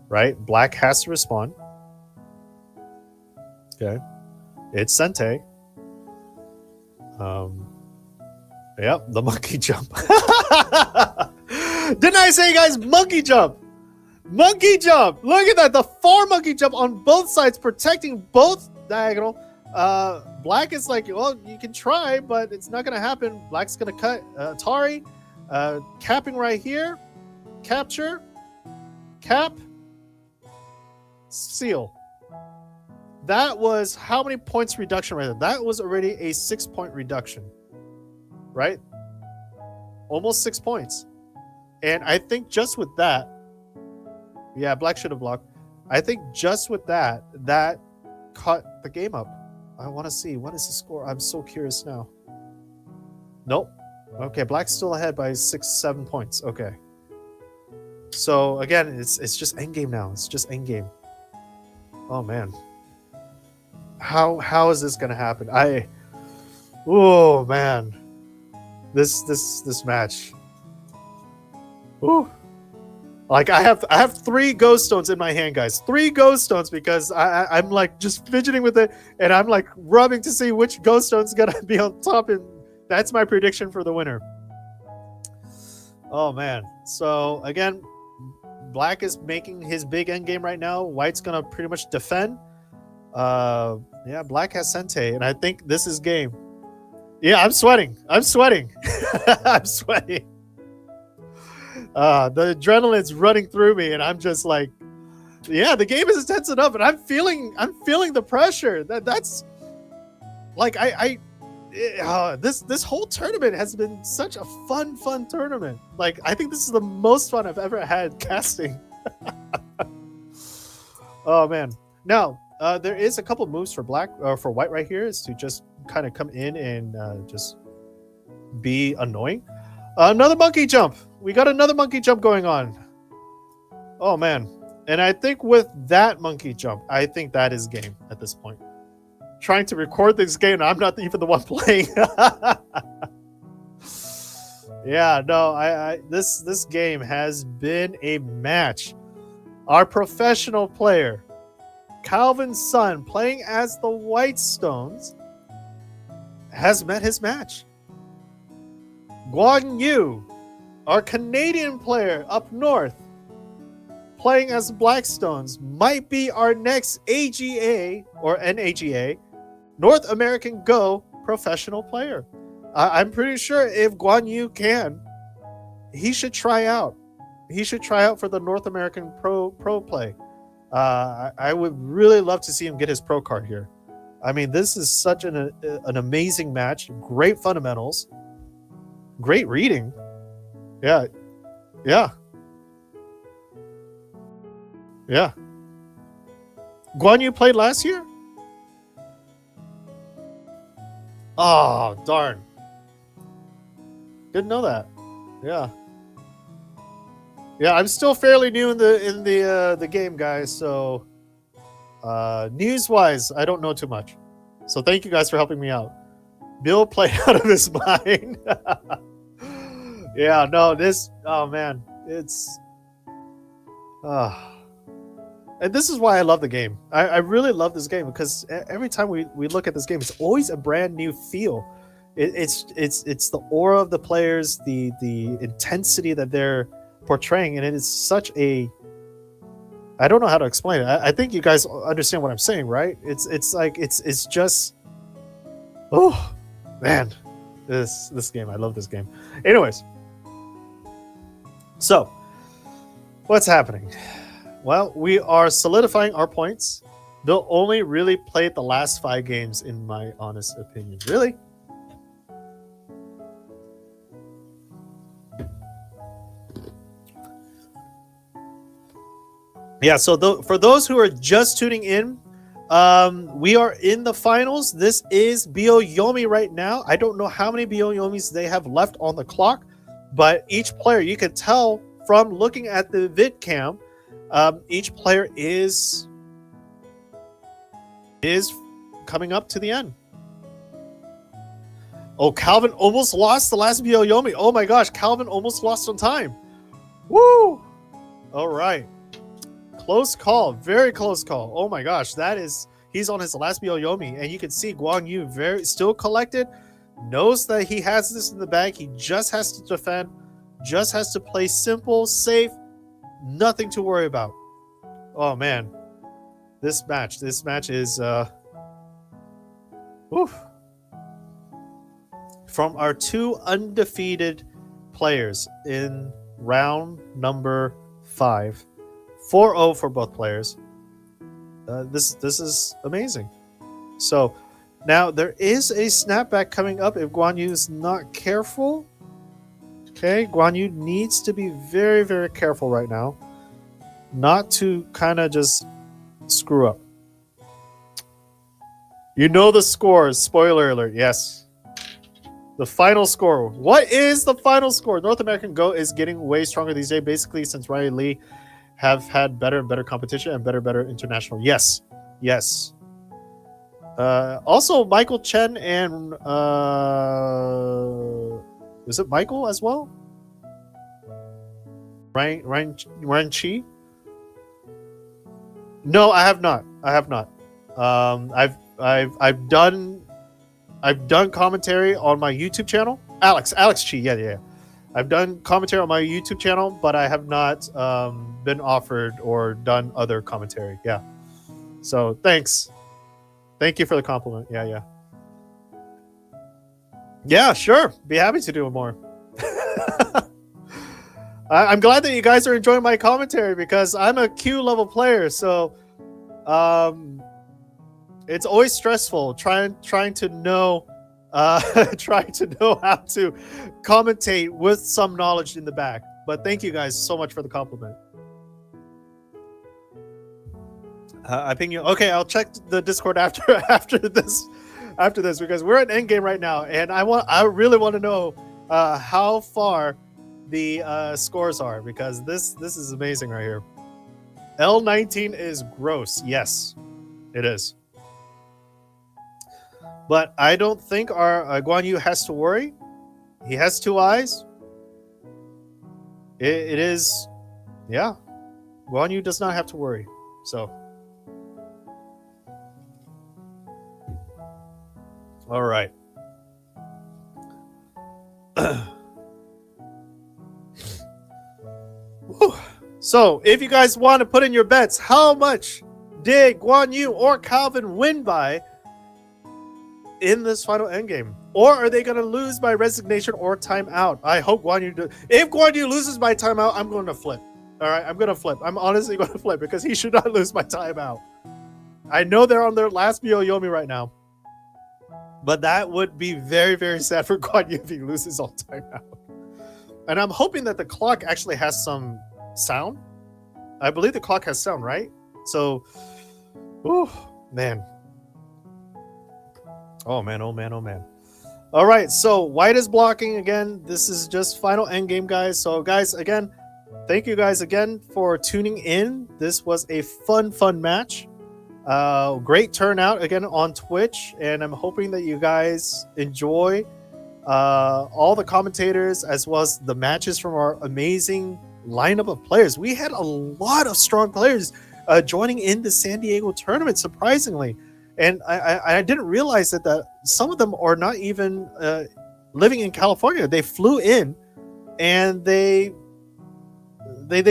right? Black has to respond. Okay. It's Sente. Yep, the monkey jump. Didn't I say, guys, monkey jump? Monkey jump. Look at that. The 4 monkey jump on both sides, protecting both diagonal. Black is like, well, you can try, but it's not going to happen. Black's going to cut. Atari, capping right here. Capture. Cap. Seal. That was how many points reduction right there? That was already a 6-point reduction. Right? Almost 6 points. And I think just with that, yeah, Black should have blocked. I think just with that caught the game up. I want to see. What is the score? I'm so curious now. Nope. Okay, Black's still ahead by 6-7 points. Okay. So again, it's just endgame now. It's just endgame. Oh man, how is this gonna happen? Oh man, this match. Ooh. Like I have 3 ghost stones in my hand, guys. 3 ghost stones because I'm like just fidgeting with it, and I'm like rubbing to see which ghost stone's gonna be on top, and that's my prediction for the winner. Oh man. So again, black is making his big end game right now. White's gonna pretty much defend. Yeah, black has Sente, and I think this is game. Yeah, I'm sweating. I'm sweating. I'm sweating. The adrenaline's running through me, and I'm just like, yeah, the game is intense enough, and I'm feeling the pressure. That's like this whole tournament has been such a fun tournament. Like I think this is the most fun I've ever had casting. Oh man. Now there is a couple moves for black or for white right here, is to just kind of come in and just be annoying. Another monkey jump. We got another monkey jump going on. Oh man. And I think with that monkey jump, I think that is game at this point. Trying to record this game, I'm not even the one playing. Yeah, no, this game has been a match. Our professional player, Calvin's son, playing as the White Stones, has met his match. Guan Yu, our Canadian player up north, playing as Blackstones, might be our next AGA or NAGA, North American Go professional player. I'm pretty sure if Guan Yu can, he should try out. He should try out for the North American Pro play. I would really love to see him get his pro card here. I mean, this is such an amazing match. Great fundamentals. Great reading. Yeah. Yeah. Yeah. Guan Yu played last year? Oh, darn. Didn't know that. Yeah. Yeah, I'm still fairly new in the game, guys, so news-wise, I don't know too much. So thank you guys for helping me out. Bill played out of his mind. Yeah, no, oh man, it's and this is why I love the game. I really love this game because every time we look at this game, it's always a brand new feel. It's the aura of the players, the intensity that they're portraying, and it is such a, I don't know how to explain it. I think you guys understand what I'm saying, right? It's like it's just, oh man, this game, I love this game. Anyways, so what's happening? Well, we are solidifying our points. They'll only really played the last 5 games, in my honest opinion. Really? Yeah, so for those who are just tuning in, we are in the finals. This is Byoyomi right now. I don't know how many Byoyomis they have left on the clock, but each player, you can tell from looking at the vid cam, each player is coming up to the end. Oh, Calvin almost lost the last Byoyomi. Oh my gosh, Calvin almost lost on time. Woo! All right. Close call, very close call. Oh my gosh, he's on his last Byoyomi, and you can see Guan Yu still collected, knows that he has this in the bag. He just has to defend, just has to play simple, safe, nothing to worry about. Oh man, this match is oof. From our 2 undefeated players in round number 5. 4-0 for both players. This is amazing. So now there is a snapback coming up if Guan Yu is not careful. Okay, Guan Yu needs to be very, very careful right now, not to kind of just screw up. You know the scores. Spoiler alert. Yes. The final score. What is the final score? North American Go is getting way stronger these days, basically since Riley Lee have had better and better competition and better international. Yes. Yes. Also, Michael Chen and is it Michael as well? Ryan Chi? No, I have not. I have not. I've done commentary on my YouTube channel. Alex Chi, yeah. I've done commentary on my YouTube channel, but I have not been offered or done other commentary. Yeah. So thanks. Thank you for the compliment. Yeah. Yeah, sure. Be happy to do more. I'm glad that you guys are enjoying my commentary because I'm a Q level player, so it's always stressful trying to know trying to know how to commentate with some knowledge in the back. But thank you guys so much for the compliment. I ping you. Okay, I'll check the Discord after this because we're at endgame right now, and I really want to know how far the scores are because this is amazing right here. L19 is gross. Yes, it is. But I don't think our Guan Yu has to worry. He has 2 eyes. It is, yeah. Guan Yu does not have to worry. So, all right. So, if you guys want to put in your bets, how much did Guan Yu or Calvin win by in this final endgame? Or are they going to lose by resignation or timeout? I hope Guan Yu do. If Guan Yu loses by timeout, I'm going to flip. All right, I'm going to flip. I'm honestly going to flip because he should not lose by timeout. I know they're on their last Miyoyomi right now. But that would be very, very sad for Guan Yu if he loses on timeout. And I'm hoping that the clock actually has some sound. I believe the clock has sound, right? So, man. Oh man. All right, so white is blocking again. This is just final endgame, guys. So guys, again, thank you guys again for tuning in. This was a fun match. Great turnout again on Twitch, and I'm hoping that you guys enjoy all the commentators as well as the matches from our amazing lineup of players. We had a lot of strong players joining in the San Diego tournament, surprisingly. And I didn't realize that some of them are not even living in California. They flew in, and they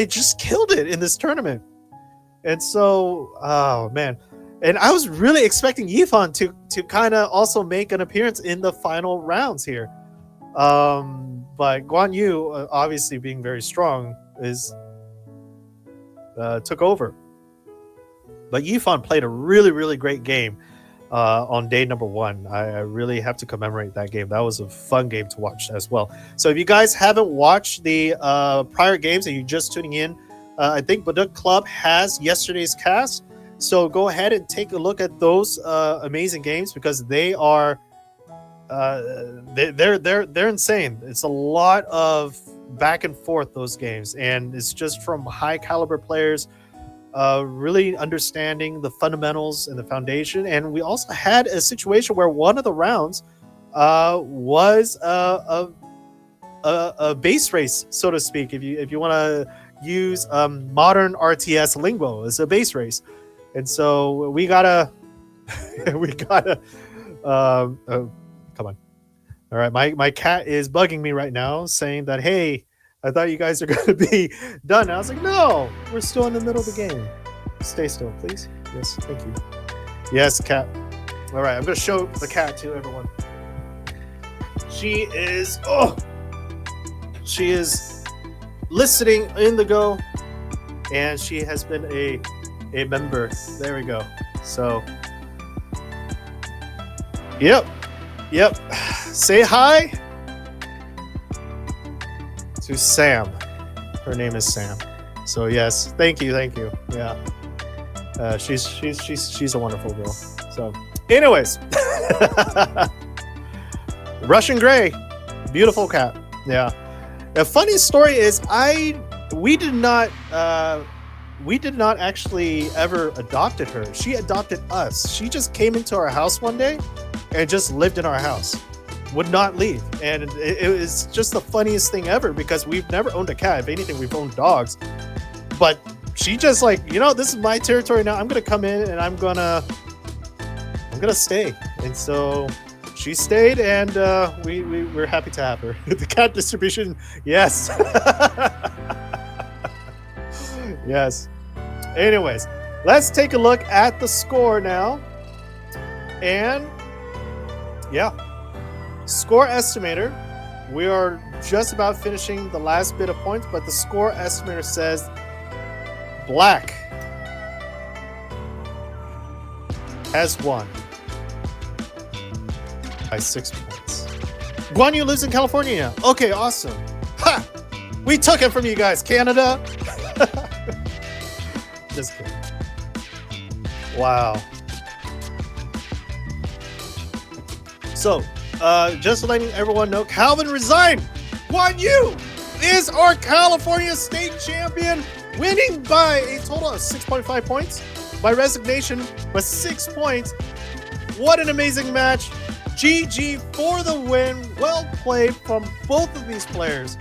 just killed it in this tournament. And so, oh man, and I was really expecting Yifan to kind of also make an appearance in the final rounds here. But Guan Yu, obviously being very strong, took over. But Yifan played a really great game on day number 1. I really have to commemorate that game. That was a fun game to watch as well. So if you guys haven't watched the prior games and you're just tuning in, I think Baduk Club has yesterday's cast. So go ahead and take a look at those amazing games because they are they're insane. It's a lot of back and forth, those games, and it's just from high caliber players. Really understanding the fundamentals and the foundation. And we also had a situation where one of the rounds was a base race, so to speak. If you want to use modern RTS lingo, it's a base race. And so we gotta come on. All right, my cat is bugging me right now, saying that, hey, I thought you guys are going to be done. And I was like, no, we're still in the middle of the game. Stay still, please. Yes, thank you. Yes, cat. All right, I'm going to show the cat to everyone. She is listening in the go, and she has been a member. There we go. So, yep. Say hi to Sam. Her name is Sam. So yes, thank you. Yeah, she's a wonderful girl. So, anyways, Russian Gray, beautiful cat. Yeah. A funny story is we did not we did not actually ever adopted her. She adopted us. She just came into our house one day and just lived in our house, would not leave. And it was just the funniest thing ever because we've never owned a cat. If anything, we've owned dogs. But she just like, this is my territory now. I'm gonna come in and I'm gonna stay. And so she stayed, and we're happy to have her. The cat distribution, yes. Yes. Anyways, let's take a look at the score now. And yeah, score estimator. We are just about finishing the last bit of points, but the score estimator says Black has won by 6 points. Guan Yu lives in California now. Okay, awesome. Ha! We took it from you guys, Canada. Just kidding. Wow. So, just letting everyone know, Calvin resigned. Guan Yu is our California state champion, winning by a total of 6.5 points. By resignation, but 6 points. What an amazing match. GG for the win. Well played from both of these players.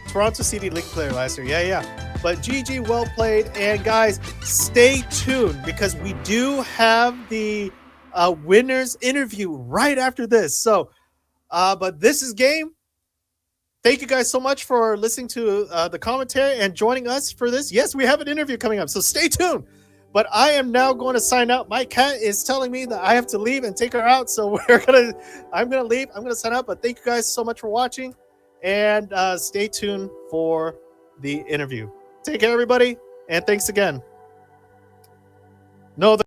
Toronto CD League player last year. Yeah. But GG, well played. And guys, stay tuned because we do have the winner's interview right after this. So, but this is game. Thank you guys so much for listening to the commentary and joining us for this. Yes, we have an interview coming up, so stay tuned. But I am now going to sign out. My cat is telling me that I have to leave and take her out, so I'm gonna leave. I'm gonna sign out. But thank you guys so much for watching, and stay tuned for the interview. Take care, everybody, and thanks again. No.